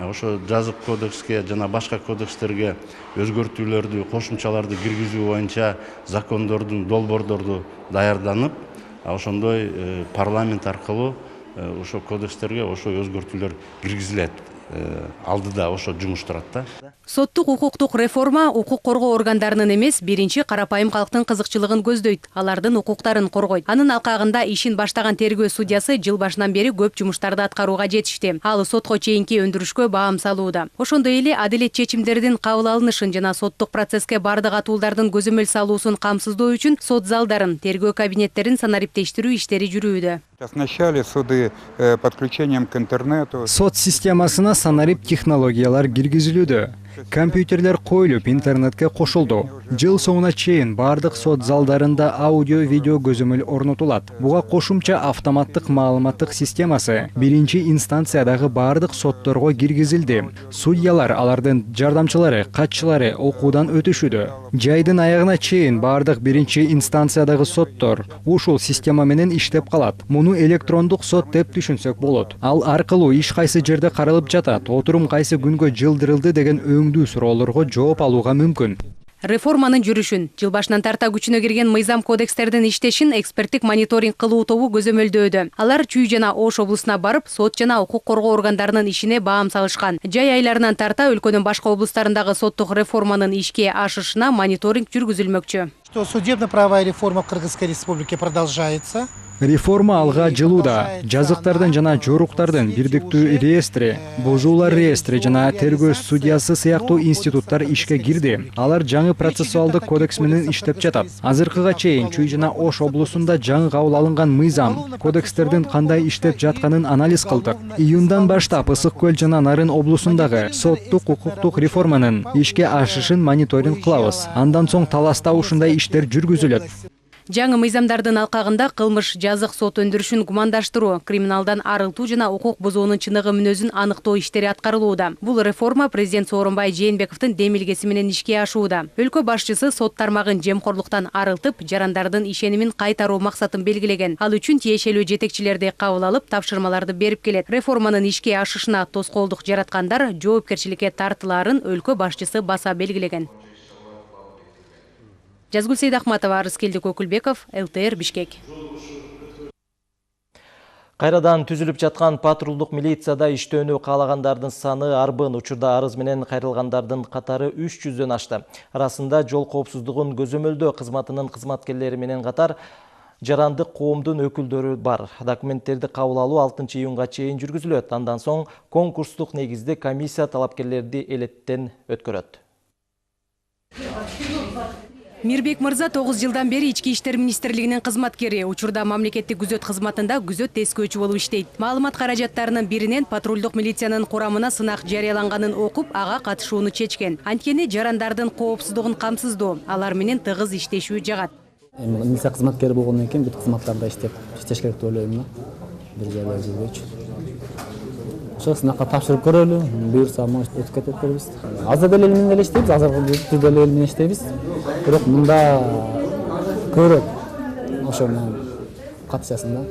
ошо жазык кодекске жана башка кодекстерге өзгөртүүлөрдү, кошумчаларды киргизүү боюнча закондордун, долбоордорду даярданып, ошондой парламент аркылуу ошо кодекстерге ошо өзгөртүүлөр киргизилет. Алдыда ошо жумуш турат да. Соттук укуктук реформа укук коргоо органдарынын эмес, биринчи карапайым калктын кызыкчылыгын көздөйт, алардын укуктарын коргойт. Анын алкагында ишин баштаган тергөө судьясы жыл башынан бери көп жумуштарды аткарууга жетишти. Ал сотко чейинки өндүрүшкө баам салууда. Ошондой эле адилет чечимдердин кабыл алынышын жана соттук процесске бардык атуулардын көзөмөл салуусун камсыздоо үчүн сот залдарын, тергөө кабинеттерин санариптештирүү иштери жүрүүдө. Оснащали суды подключением к интернету. Сот системасына санарип технологиялар киргизилүүдө. Компьютерлер коюлуп, интернетке кошулду. Жыл соңуна чейин бардык сот залдарында аудио-видео көзөмөл орнотулат. Буга кошумча автоматтык маалыматтык системасы биринчи инстанциядагы бардык сотторго киргизилди. Судьялар, алардын жардамчылары, катчылары окуудан өтүшүүдө. Жайдын аягына чейин бардык биринчи инстанциядагы соттор ушул система менен иштеп калат. Муну электрондук сот деп түшүнсөк болот. Ал аркылуу иш кайсы жерде каралып жатат, отурум кайсы күнгө жылдырылды деген өңдүү суроолорго жооп алууга мүмкүн. Реформанын жүрүшүн, жыл башынан тарта күчүнө кирген мыйзам кодекстердин иштешин эксперттик мониторинг кылуу тобу көзөмөлдөөдө. Алар Чүй жана Ош облусуна барып, сот жана укук коргоо органдарынын ишине баам салышкан. Жай айларынан тарта өлкөнүн башка облустарындагы соттук реформанын ишке ашышына мониторинг жүргүзүлмөкчү. Судебно-правовая реформа в Кыргызской республике продолжается. Реформа алга жылууда. Жазыктардын жана жоруктардын бирдиктүү реестри, бузуулар реестри жана тергөө судьясы сыяктуу институттар ишке кирди. Алар жаңы процессуалдык кодекс менен иштеп жатат. Азыркыга чейин Чүй жана Ош облусунда жаңы кабыл алынган мыйзам, кодекстердин кандай иштеп жатканын анализ кылдык. Июндан баштап Ысык көл жана Нарын облусундагы соттук укуктук реформанын ишке ашышын мониторинг кылабыз. Андан соң таласта ушундай иштер жүргүзүлөт. Жаңы мыйзамдардын алкагында кылмыш, жазык сот өндүрүшүн гумандаштыруу, криминалдан арылтуу жана укук бузуунун чыныгы мүнөзүн аныктоо иштери аткарылууда. Бул реформа президент Сооронбай Жээнбековдун демилгеси менен ишке ашууда. Өлкө башчысы сот тармагын жемкорлуктан арылтып, жарандардын ишенимин кайтаруу максатын белгилеген. Ал үчүн тиешелүү жетекчилерди кабыл алып, тапшырмаларды берип келет. Реформанын ишке ашышына тоскоолдук жараткандар жоопкерчиликке тартылаарын өлкө башчысы баса белгилеген. Жазгүл Сейдахматова, Арыскелди Көкүлбеков, ЛТР Бишкек. Кайрадан түзүлүп жаткан патрулдук милицияда иштөөнү каалагандардын саны арбын. Учурда арыз менен кайрылгандардын катары 300дөн ашты. Арасында жол коопсуздугун көзөмөлдөө кызматынын кызматкерлери менен катар жарандык коомдун өкүлдөрү бар. Документтерди кабыл алуу 6 июнга чейин жүргүзүлөт. Андан соң конкурстук негизде комиссия талапкерлерди элеттен өткөрөт. Мирбек мырза 9 жылдан бери Ички иштер министрлигинин кызматкери. Учурда мамлекеттик күзөт кызматында күзөт тескөөчү болуп иштейт. Маалымат каражаттарынын биринен патрулдук милициянын курамына сынак жарыяланганын окуп, ага катышууну чечкен. Анткени жарандардын коопсуздугун камсыздоо, алар менен тыгыз иштешүү жагат. Милиция кызматкери болгондон кийин бүт кызматтарда иштеш керек деп ойлойм. Бир жайда жүрбөйчү. Ошо сынакка тапшырып көрөлү, буюрса может өтүп кетет беребиз. Азыр деле менен эле иштейбиз, азыркы түрдө эле менен иштейбиз. Бирок мында көрөт. Ошо менен катышасың да.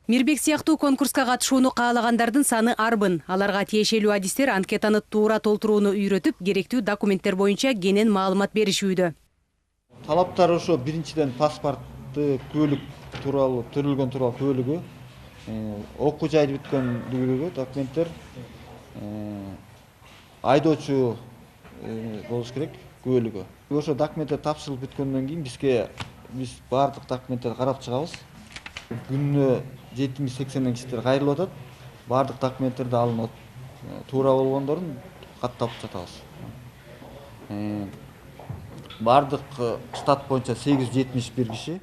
Мирбек сыяктуу конкурска катышууну каалагандардын саны арбын. Аларга тиешелүү адистер анкетаны туура толтурууну үйрөтүп, керектүү документтер боюнча кенен маалымат беришүүдө. Талаптар ошо биринчиден паспорт кызматы көлік туралы төрөлгөн туралы көлігі, окуу жайды бүткөндүгү документтер, айдоочу болуш керек көлігі. Ошо документтер тапшырылып бүткөндөн кийин биз бардык документтерди карап чыгабыз. Күнүнө 70-80 кишилер кайрылып атат. Бардык документтерди алынып туура болгондорун каттап жатабыз. Бардык штат боюнча 871 киши.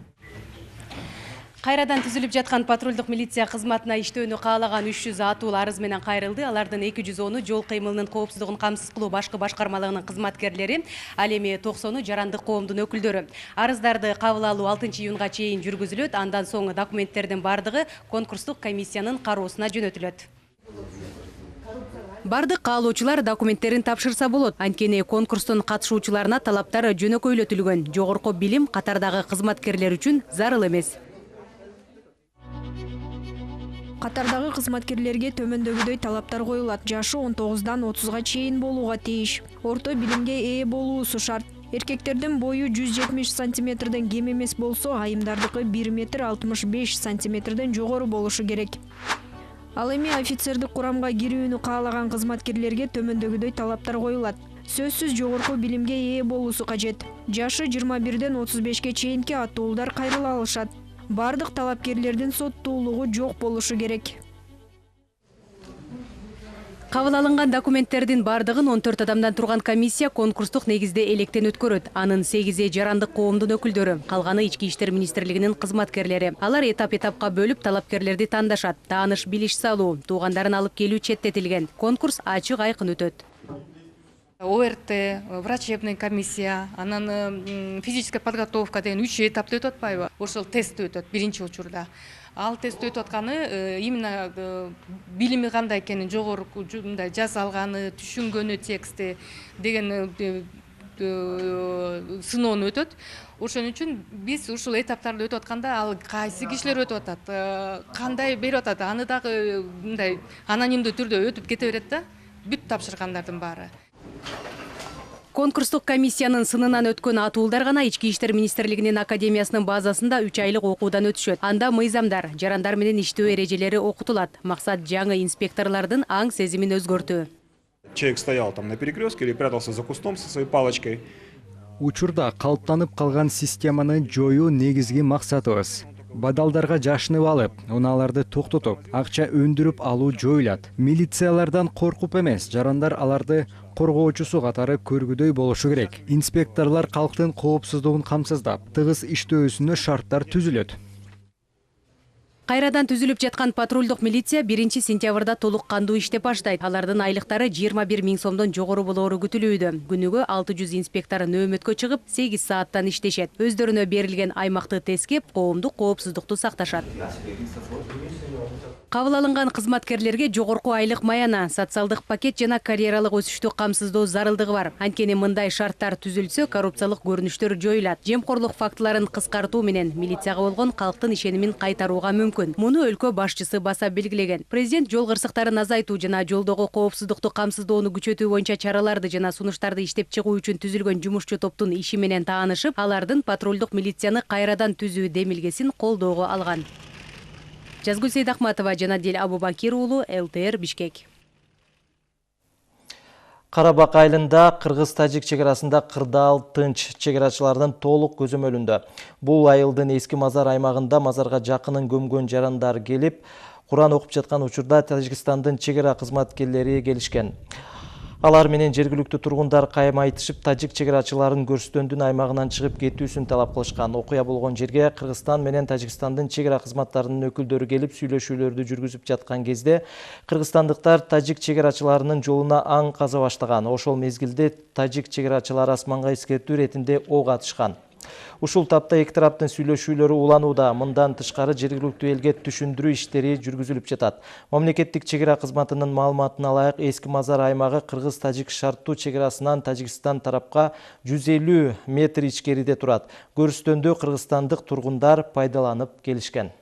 Кайрадан түзүлүп жаткан патрулдук милиция кызматына иштөөнү каалаган 300 атуул арыз менен кайрылды. Алардын 210-у жол кыймылынын коопсуздугун камсыз кылуу башкы башкармалыгынын кызматкерлери, ал эми 90-у жарандык коомдун өкүлдөрү. Арыздарды кабыл алуу 6-июнга чейин жүргүзүлөт. Андан соң документтердин бардыгы конкурстук комиссиянын кароосуна жөнөтүлөт. Бардык каалоочулар документтерин тапшырса болот. Анткени конкурстун катышуучуларына талаптар жөнөкөйлөтүлгөн. Жогорку билим катардагы кызматкерлер үчүн зарыл эмес. Катардагы кызматкерлерге төмөндөгүдөй талаптар коюлат. Жашы 19-дан 30-га чейин болууга тийиш. Орто билимге ээ болуусу шарт. Эркектердин бою 170 сантиметрден кем эмес болсо, айымдардыкы 1 метр 65 сантиметрден жогору болушу керек. Ал эми офицердик курамга кирүүнү каалаган кызматкерлерге төмөндөгүдөй талаптар коюлат. Сөзсүз жогорку билимге ээ болуусу кажет. Жашы 21-ден 35-ке чейинки атуулдар кайрыла алышат. Бардык талапкерлердин соттуулугу жок болушу керек. Кабыл алынган документтердин бардыгын 14 адамдан турган комиссия конкурстук негизде электен өткөрөт. Анын 8-и жарандык коомдун өкүлдөрү, калганы Ички иштер министрлигинин кызматкерлери. Алар этап-этапка бөлүп талапкерлерди тандашат. Тааныш билиш салуу, туугандарын алып келүү четтетилген. Конкурс ачык айкын өтөт. ОРТ, врачебный комиссия, анан физическая подготовка деген 3 этапта өтөт атпайбы? Ошол тест өтөт биринчи учурда. Ал тест өтүп атканы именно билими кандай экенин, жогорку мындай жаза алганы, түшүнгөнү тексти деген сыноону өтөт. Ошон үчүн биз ушул этаптарды өтүп атканда ал кайсы кишилер өтүп атат, кандай берип атат, аны дагы мындай анонимдүү түрдө өтүп кете берет да, бүт тапшыргандардын баары. Конкурстук комиссиянын сынынан өткөн атуулдар гана Ички иштер министрлигинин академиясынын базасында 3 айлык окуудан өтүшөт. Анда мыйзамдар, жарандар менен иштөө эрежелери окутулат. Максат жаңы инспекторлордун аң сезимин өзгөртүү. Человек стоял там на перекрестке или прятался за кустом со своей палочкой. Учурда калыптанып калган системаны жоюу негизги максатыбыз. Бадалдарга жашынып алып, унааларды токтотуп, акча өндүрүп алуу жоюлат. Милициялардан коркуп эмес, жарандар аларды коргоочусу катары көргүдөй болушу керек. Инспекторлор калктын коопсуздугун камсыздап, тыгыз иштөөсүнө шарттар түзүлөт. Кайрадан түзүлүп жаткан патрулдук милиция 1 сентябрда толук кандуу иштеп баштайт. Алардын айлыктары 21 000 сомдон жогору болоору күтүлүүдө. Күнүгө 600 инспектор нөөмөткө чыгып 8 сааттан иштешет. Өздөрүнө берилген аймакты тескеп, коомдук коопсуздукту сакташат. Кабыл алынган кызматкерлерге жогорку айлык маяна, социалдык пакет жана карьералык өсүштү камсыздоо зарылдыгы бар. Анткени мындай шарттар түзүлсө, коррупциялык көрүнүштөр жоюлат. Жемкорлук фактыларын кыскартуу менен милицияга болгон калктын ишенимин кайтарууга мүмкүн. Муну өлкө башчысы баса белгилеген. Президент жол кырсыктарын азайтуу жана жолдогу коопсуздукту камсыздоону күчөтүү боюнча чараларды жана сунуштарды иштеп чыгуу үчүн түзүлгөн жумушчу топтун иши менен таанышып, алардын патрулдук милицияны кайрадан түзүү демилгесин колдоого алган. Жазгүл Сейдахматова, Жанадил Абубакир уулу, ЛТР Бишкек. Карабак айылында Кыргыз-Тажик чегарасында кырдаал тынч чегарачылардын толук көзөмөлүндө. Бул айылдын эски мазар аймагында мазарга жакынын көмгөн жарандар келип, Куран окуп жаткан учурда Тажикстандын чегара кызматкерлери келишкен. Алар менен жергиликтүү тургундар кайым айтышып, тажик чегарачыларын көрсөтөндүн аймагынан чыгып кетүүсүн талап кылышкан. Окуя болгон жерге Кыргызстан менен Тажикстандын чегара кызматтарынын өкүлдөрү келип сүйлөшүүлөрдү жүргүзүп жаткан кезде кыргызстандыктар тажик чегарачыларынын жолуна аң каза баштаган. Ошол мезгилде тажик чегарачылары асманга эскертүү иретинде ок атышкан. Ушул тапта эки тараптын сүйлөшүүлөрү уланууда. Мындан тышкары жергиликтүү элге түшүндүрүү иштери жүргүзүлүп жатат. Мамлекеттик чегара кызматынын маалыматына ылайык, эски мазар аймагы Кыргыз-Тажик шарттуу чегарасынан Тажикстан тарапка 150 метр ичкериде турат. Көрүстөндө кыргызстандык тургундар пайдаланып келишкен.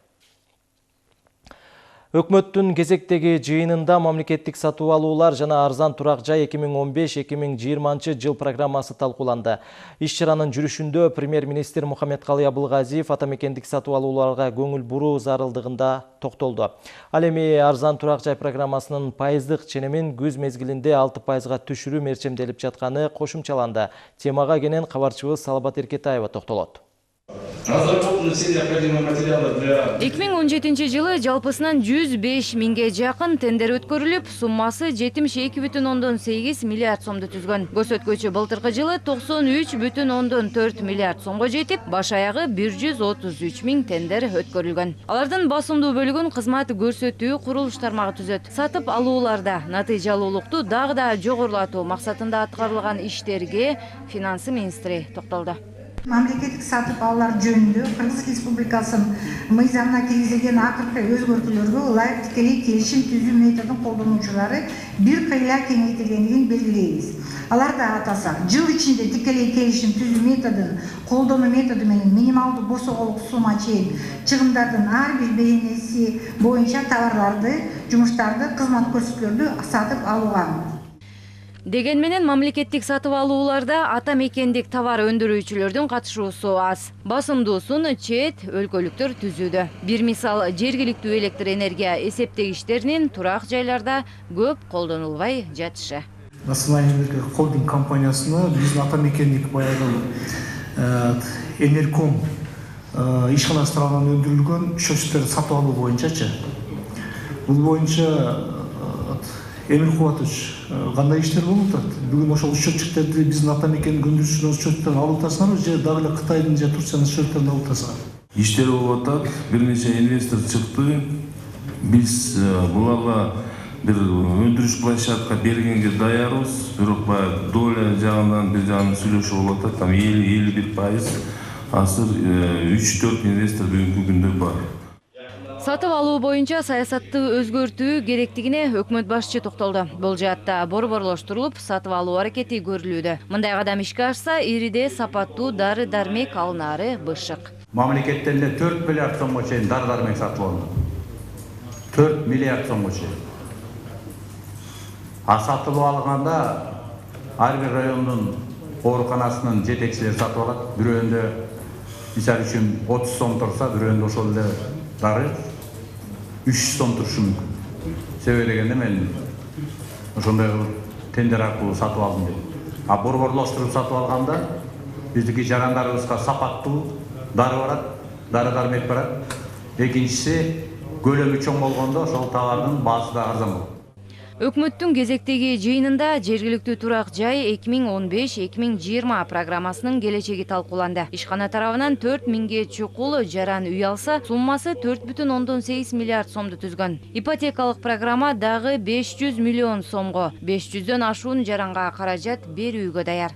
Өкмөттүн кезектеги жыйынында мамлекеттик сатып алуулар жана арзан турак жай 2015-2020 жыл программасы талкууланды. Иш-чаранын жүрүшүндө премьер-министр Мухаммедкалый Абылгазиев атамекендик сатып алууларга көңүл буруу зарылдыгында токтолду. Ал эми арзан турак жай программасынын пайыздык ченемин күз мезгилинде 6%га түшүрүү мерчемделип жатканы кошумчаланды. Темага кенен кабарчыбыз Салабат Эркетаева токтолот. 2017 жылы жалпысынан 105 миңге жакын тендер өткөрүлүп, суммасы 72,8 миллиард сомду түзгөн. Көрсөткүчү былтыркы жылы 93,4 миллиард сомго жетип, баш аягы 133 миң тендер өткөрүлгөн. Алардын басымдуу бөлүгүн кызмат көрсөтүү курулуш тармагы түзөт. Сатып алууларда натыйжалуулукту дагы да жогорулатуу максатында аткарылган иштерге финансы министри токтолду. Мамлекеттик сатып алуулар жөнүндө Кыргыз Республикасынын мыйзамына киргизилген акыркы өзгөртүүлөргө ылайык тикелей келишим түзүү методун колдонуучулары бир кыйла кеңейтилгендигин белгилейбиз. Аларда атасак, жыл ичинде тикелей келишим түзүү методун колдонуу методу менен минималдуу босоголук сумма чейин чыгымдардын ар бир бейнеси боюнча товарларды, жумуштарды, кызмат көрсөтүүлөрдү сатып алууга. Деген менен мамлекеттик сатып алууларда атамекендик товар өндүрүүчүлөрдүн катышуусу аз. Басымдуусун чет өлкөлүктөр түзүүдө. Бир мисал, жергиликтүү электр энергия эсептегичтеринин турак жайларда көп колдонулбай жатышы. Национальный холдинг компаниясына биздин атамекендик баягы Энерком ишканасы тарабынан өндүрүлгөн счётчтөрдү сатып алуу боюнчачы. Бул боюнча Эмир Кубатович, кандай иштер болуп атат? Бүгүн ошол счётчиктерди биздин атамекендик өндүрүүчүлөр счётчуктан алып атасыңарбы же дагы эле Кытайдын же Турциянын счётчуктерин алып атасыңар? Иштер болуп атат. Бир нече инвестор чыкты. Биз буларга бир өндүрүш площадка бергенге даярбыз. Бирок баягы доля жагынан бир жагынан сүйлөшүү болуп атат. Там 50-51%. Азыр 3-4 инвестор бүгүнкү күндө бар. Сатып алуу боюнча саясатты өзгөртүү керектигине өкмөт башчы токтолду. Бул жаатта борборлоштурулуп, сатып алуу аракети көрүлүүдө. Мындай кадам ишке ашса, ириде сапаттуу дары-дармек алынаары бышык. Мамлекеттен 4 миллиард сомго чейин дары-дармек сатып алынды. 4 миллиард сомго чейин. Сатып алганда ар бир райондун ооруканасынын жетекчилери сатып алат. Бирөөндө мисалы үчүн 30 сом турса, бирөөндө ошол эле дары 300 сом турушу мүмкүн. Себеби дегенде мен ошондой тендер аркылуу сатып алдым дейм. Борборлоштуруп сатып алганда биздики жарандарыбызга сапаттуу дары барат, дары-дармек барат. Экинчиси, көлөмү чоң болгондо ошол товардын баасы да арзан болот. Өкмөттүн кезектеги жыйынында жергиликтүү турак жай 2015-2020 программасынын келечеги талкууланды. Ишкана тарабынан 4 миңге чукул жаран үй алса, суммасы 4,8 миллиард сомду түзгөн. Ипотекалык программа дагы 500 миллион сомго, 500дөн ашуун жаранга каражат берүүгө даяр.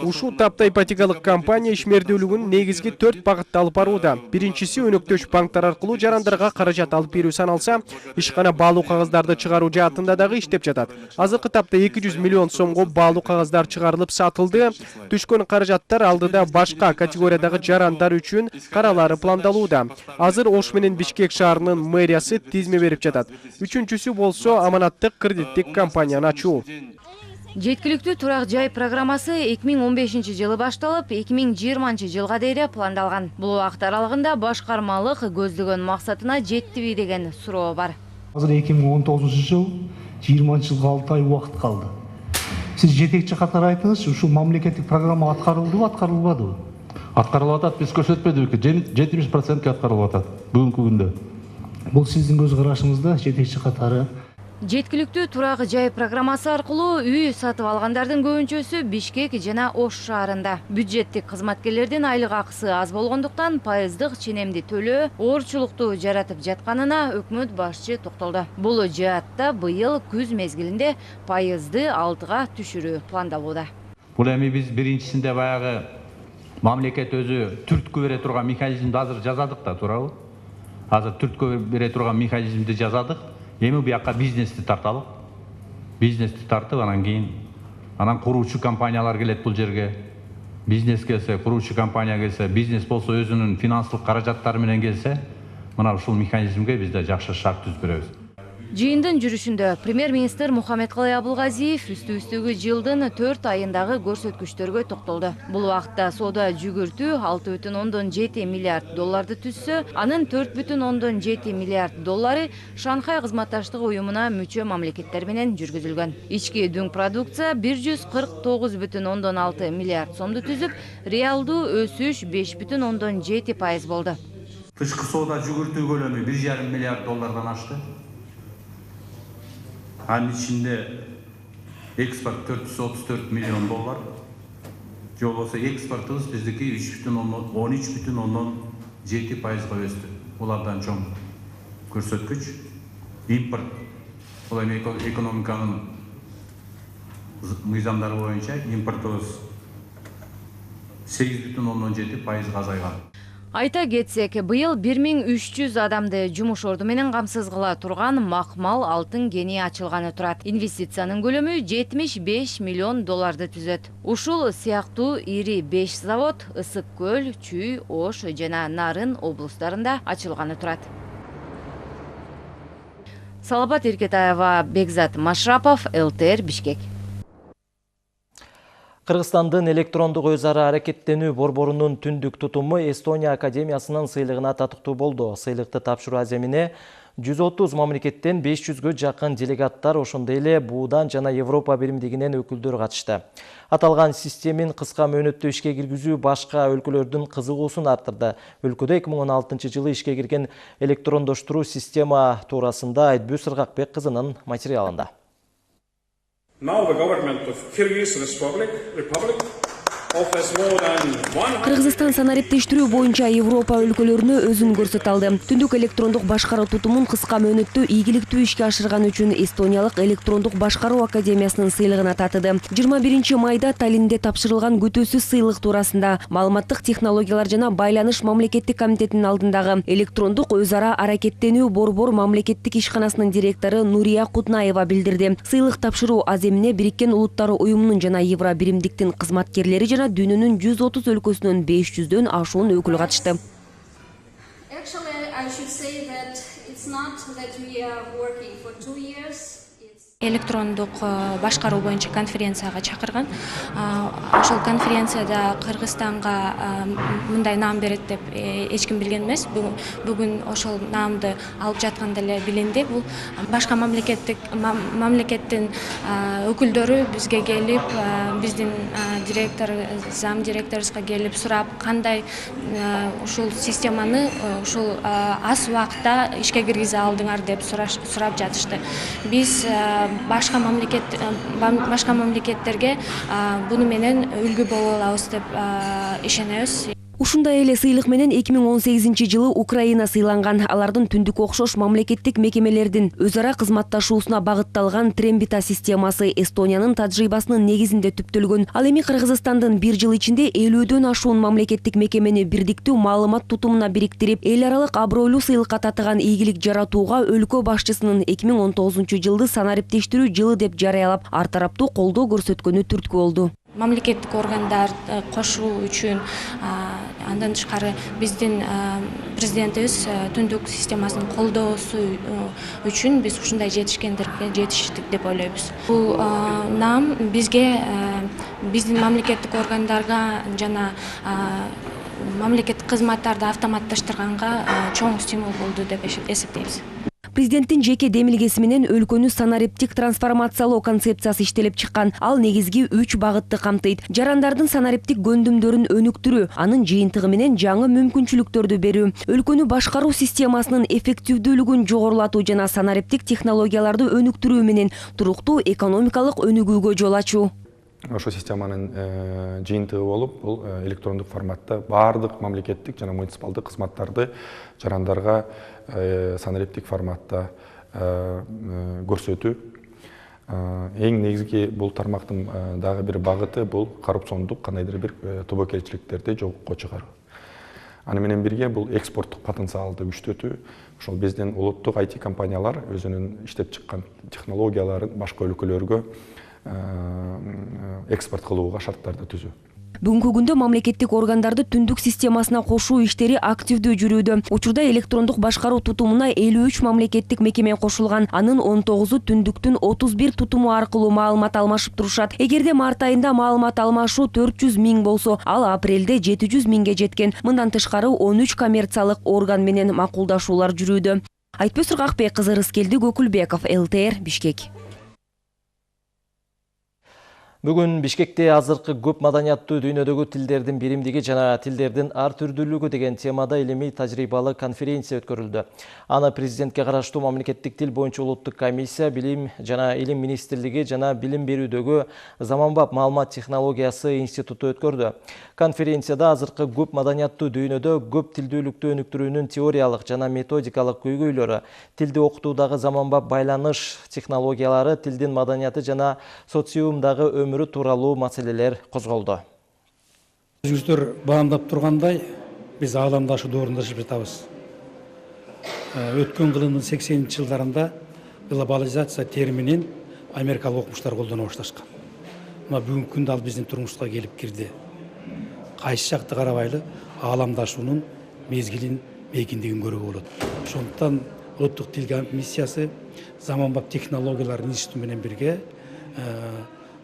Ушул тапта ипотекалык компания ишмердүүлүгүн негизги 4 багытта алып барууда. Биринчиси өнөктөш банктар аркылуу жарандарга каражат алып берүү саналса, ишкана баалуу кагаздарды чыгаруу жаатында дагы иштеп жатат. Азыркы тапта 200 миллион сомго баалуу кагаздар чыгарылып сатылды. Түшкөн каражаттар алдыда башка категориядагы жарандар үчүн каралары пландалууда. Азыр Ош менен Бишкек шаарынын мэриясы тизме берип жатат. Үчүнчүсү болсо аманаттык кредиттик компанияны ачуу. Жеткиликтүү турак жай программасы 2015 жылы башталып, 2020 жылга дейре пландалган. Бул убакыт аралыгында башкармалык көздөгөн максатына жеттиби деген суроо бар. Азыр 2019 жыл, 20 жылга 6 ай убакыт калды. Сиз жетекчи катары айтыңызчы, ушул мамлекеттик программа аткарылдыбы, аткарылбадыбы? Аткарылып атат, биз көрсөтпөдүк, 70% аткарылып атат бүгүнкү күндө. Бул сиздин көз карашыңызда жетекчи катары Жеткиликтүү турак жай программасы аркылуу үй сатып алгандардын көбүнчөсү Бишкек жана Ош шаарында. Бюджеттик кызматкерлердин айлык акысы аз болгондуктан пайыздык ченемди төлөө оорчулукту жаратып жатканына өкмөт башчы токтолду. Бул жаатта быйыл күз мезгилинде пайызды 6га түшүрүү пландалууда. Бул эми биз биринчисинде баягы мамлекет өзү түрткү бере турган механизмди азыр жазадык да, туурабы? Азыр түрткү бере турган механизмди жазадык. Эми бияка бизнести тарталык. Бизнести тартып, анан куруучу компаниялар келет бул жерге. Бизнес келсе, куруучу компания келсе, бизнес болсо өзүнүн финансылык каражаттары менен келсе, мына ушул механизмге биз да жакшы шарт түзүп беребиз. Жыйындын жүрүшүндө премьер-министр Мухаммедкалый Абылгазиев үстү-үстүгү жылдын 4 айындагы көрсөткүчтөргө токтолду. Бул убакытта соода жүгүртүү 6,7 миллиард долларды түзсө, анын 4,7 миллиард доллары Шанхай кызматташтык уюмуна мүчө мамлекеттер менен жүргүзүлгөн. Ички дүң продукция 149,6 миллиард сомду түзүп, реалдуу өсүш 5,7% болду. Тышкы соода жүгүртүү көлөмү 1,5 миллиард доллардан ашты. Анын ичинде экспорт 434 миллион доллар. Же болбосо экспортубуз биздики 13,7%га өстү. Булардан чоң көрсөткүч. Импорт бул эми экономиканын мыйзамдары боюнча импортубуз 8,7%га азайган. Айта кетсек, быйыл 1300 адамды жумуш орду менен камсыз кыла турган Макмал алтын кени ачылганы турат. Инвестициянын көлөмү 75 миллион долларды түзөт. Ушул сыяктуу ири 5 завод Ысык көл, Чүй, Ош жана Нарын облустарында ачылганы турат. Салабат Эркетаева, Бекзат Машрапов, ЛТР, Бишкек. Кыргызстандын электрондук өз ара аракеттенүү борборунун түндүк тутуму Эстония Академиясынын сыйлыгына татыктуу болду. Сыйлыкты тапшыруу аземине 130 мамлекеттен 500гө жакын делегаттар, ошондой эле Буудан жана Европа биримдигинен өкүлдөр катышты. Аталган системин кыска мөөнөттө ишке киргизүү башка өлкөлөрдүн кызыгуусун арттырды. Өлкөдө 2016 жылы ишке кирген электрондоштуруу система туурасында Айтбүз Ыргакбек кызынын материалында. Now the government of Kyrgyz Republic offers more than 100... Кыргызстан санариптештирүү боюнча Европа өлкөлөрүнө өзүн көрсөтө алды. Түндүк электрондук башкаруу тутумун кыска мөөнөттө ийгиликтүү ишке ашырган үчүн Эстониялык электрондук башкаруу академиясынын сыйлыгына татыды. 21 майда Таллинде тапшырылган күтүүсүз сыйлык туурасында Маалыматтык технологиялар жана байланыш мамлекеттик комитетинин алдындагы электрондук өз ара аракеттенүү борбор мамлекеттик ишканасынын директору Нурия Кутнаева билдирди. Сыйлык тапшыруу аземине Бириккен Улуттар уюмунун жана Евро биримдиктин кызматкерлери жана дүйнөнүн 130 өлкөсүнөн 500дөн ашуун өкүл катышты. Actually, I should say that it's not that we are working for 2 years. электрондук башкаруу боюнча конференцияга чакырган. Ошол конференцияда Кыргызстанга мындай наам берет деп эч ким билген эмес. Бүгүн ошол наамды алып жаткан деле билинди. Бул башка мамлекеттин өкүлдөрү бизге келип, биздин директор, зам директорубузга келип сурап, кандай ушул системаны ушул аз убакытта ишке киргизе алдыңар деп сурап жатышты. Биз башка мамлекеттерге буну менен үлгү боло алабыз деп ишенебиз. Ушундай эле сыйлык менен 2018 жылы Украина сыйланган. Алардын түндүк окшош мамлекеттик мекемелердин өз ара кызматташуусуна багытталган Трембита системасы Эстониянын тажрыйбасынын негизинде түптөлгөн. Ал эми Кыргызстандын 1 жыл ичинде 50дөн ашуун мамлекеттик мекемени бирдиктүү маалымат тутумуна бириктирип, эл аралык абройлуу сыйлыкка татыган ийгилик жаратууга өлкө башчысынын 2019 жылды санариптештирүү жылы деп жарыялап, ар тараптуу колдоо көрсөткөнү түрткү болду. Мамлекеттик органдар кошуу үчүн, андан тышкары биздин президентибиз түндүк системасын колдоосу үчүн биз ушундай жетишкендерге жетиштик деп ойлойбуз. Бул наам бизге, биздин мамлекеттик органдарга жана мамлекеттик кызматтарды автоматташтырганга чоң стимул болду деп эсептейбиз. Президенттин жеке демилгеси менен өлкөнү санариптик трансформациялоо концепциясы иштелип чыккан. Ал негизги 3 багытты камтыйт. Жарандардын санариптик көндүмдөрүн өнүктүрүү, анын жыйынтыгы менен жаңы мүмкүнчүлүктөрдү берүү, өлкөнү башкаруу системасынын эффективдүүлүгүн жогорулатуу жана санариптик технологияларды өнүктүрүү менен туруктуу экономикалык өнүгүүгө жол ачуу. Ошол системанын жыйынтыгы болуп, бул электрондук форматта баардык мамлекеттик жана муниципалдык кызматтарды жарандарга санариптик форматта көрсөтүү. Эң негизги бул тармактын дагы бир багыты бул коррупциондук кандайдыр бир тобокелчиликтерди жокко чыгаруу. Аны менен бирге бул экспорттук потенциалды күчтөтүү. Ошол биздин улуттук IT компаниялар өзүнүн иштеп чыккан технологияларын башка өлкөлөргө экспорт кылууга шарттарды түзүү. Бүгүнкү күндө мамлекеттик органдарды түндүк системасына кошуу иштери активдүү жүрүүдө. Учурда электрондук башкаруу тутумуна 53 мамлекеттик мекеме кошулган. Анын 19-у түндүктүн 31 тутуму аркылуу маалымат алмашып турушат. Эгерде март айында маалымат алмашуу 400 000 болсо, ал апрелде 700 000ге жеткен. Мындан тышкары 13 коммерциялык орган менен макулдашуулар жүрүүдө. Айтпөз Сыргакбек кызы, Рыскелди Көкүлбеков, ЛТР, Бишкек. Бүгүн Бишкекте азыркы көп маданияттуу дүйнөдөгү тилдердин биримдиги жана тилдердин ар түрдүүлүгү деген темада илимий тажрыйбалык конференция өткөрүлдү. Аны президентке караштуу мамлекеттик тил боюнча улуттук комиссия, билим жана илим министрлиги жана билим берүүдөгү заманбап маалымат технологиясы институту өткөрдү. Конференцияда азыркы көп маданияттуу дүйнөдө көп тилдүүлүктү өнүктүрүүнүн теориялык жана методикалык көйгөйлөрү, тилди окутуудагы заманбап байланыш технологиялары, тилдин маданияты жана социумдагы өмүрү тууралуу маселелер козголду. Өзүңүздөр баамдап тургандай, биз ааламдашы доорунда жашап жатабыз. Өткөн кылымдын 80-жылдарында глобализация терминин америкалык окумуштар колдоно башташкан. Мына бүгүнкү күндө ал биздин турмушка келип кирди. Кайсы жакты карабайлы ааламдашуунун мезгилин, мейкиндигин көрүүгө болот. Ошондуктан улуттук тил комиссиясы заманбап технологиялар институту менен бирге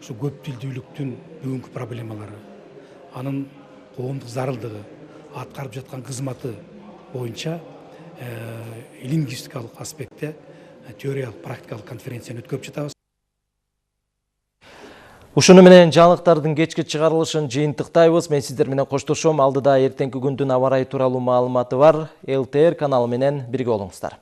ушу көп тилдүүлүктүн бүгүнкү проблемалары, анын коомдук зарылдыгы, аткарып жаткан кызматы боюнча лингвистикалык аспектте теориялык практикалык конференцияны өткөрүп жатабыз. Ушуну менен жаңылыктардын кечки чыгарылышын жыйынтыктайбыз. Мен сиздер менен коштошом. Алдыда эртеңки күндүн аба ырайы тууралуу маалыматы бар. ЛТР каналы менен бирге болуңуздар.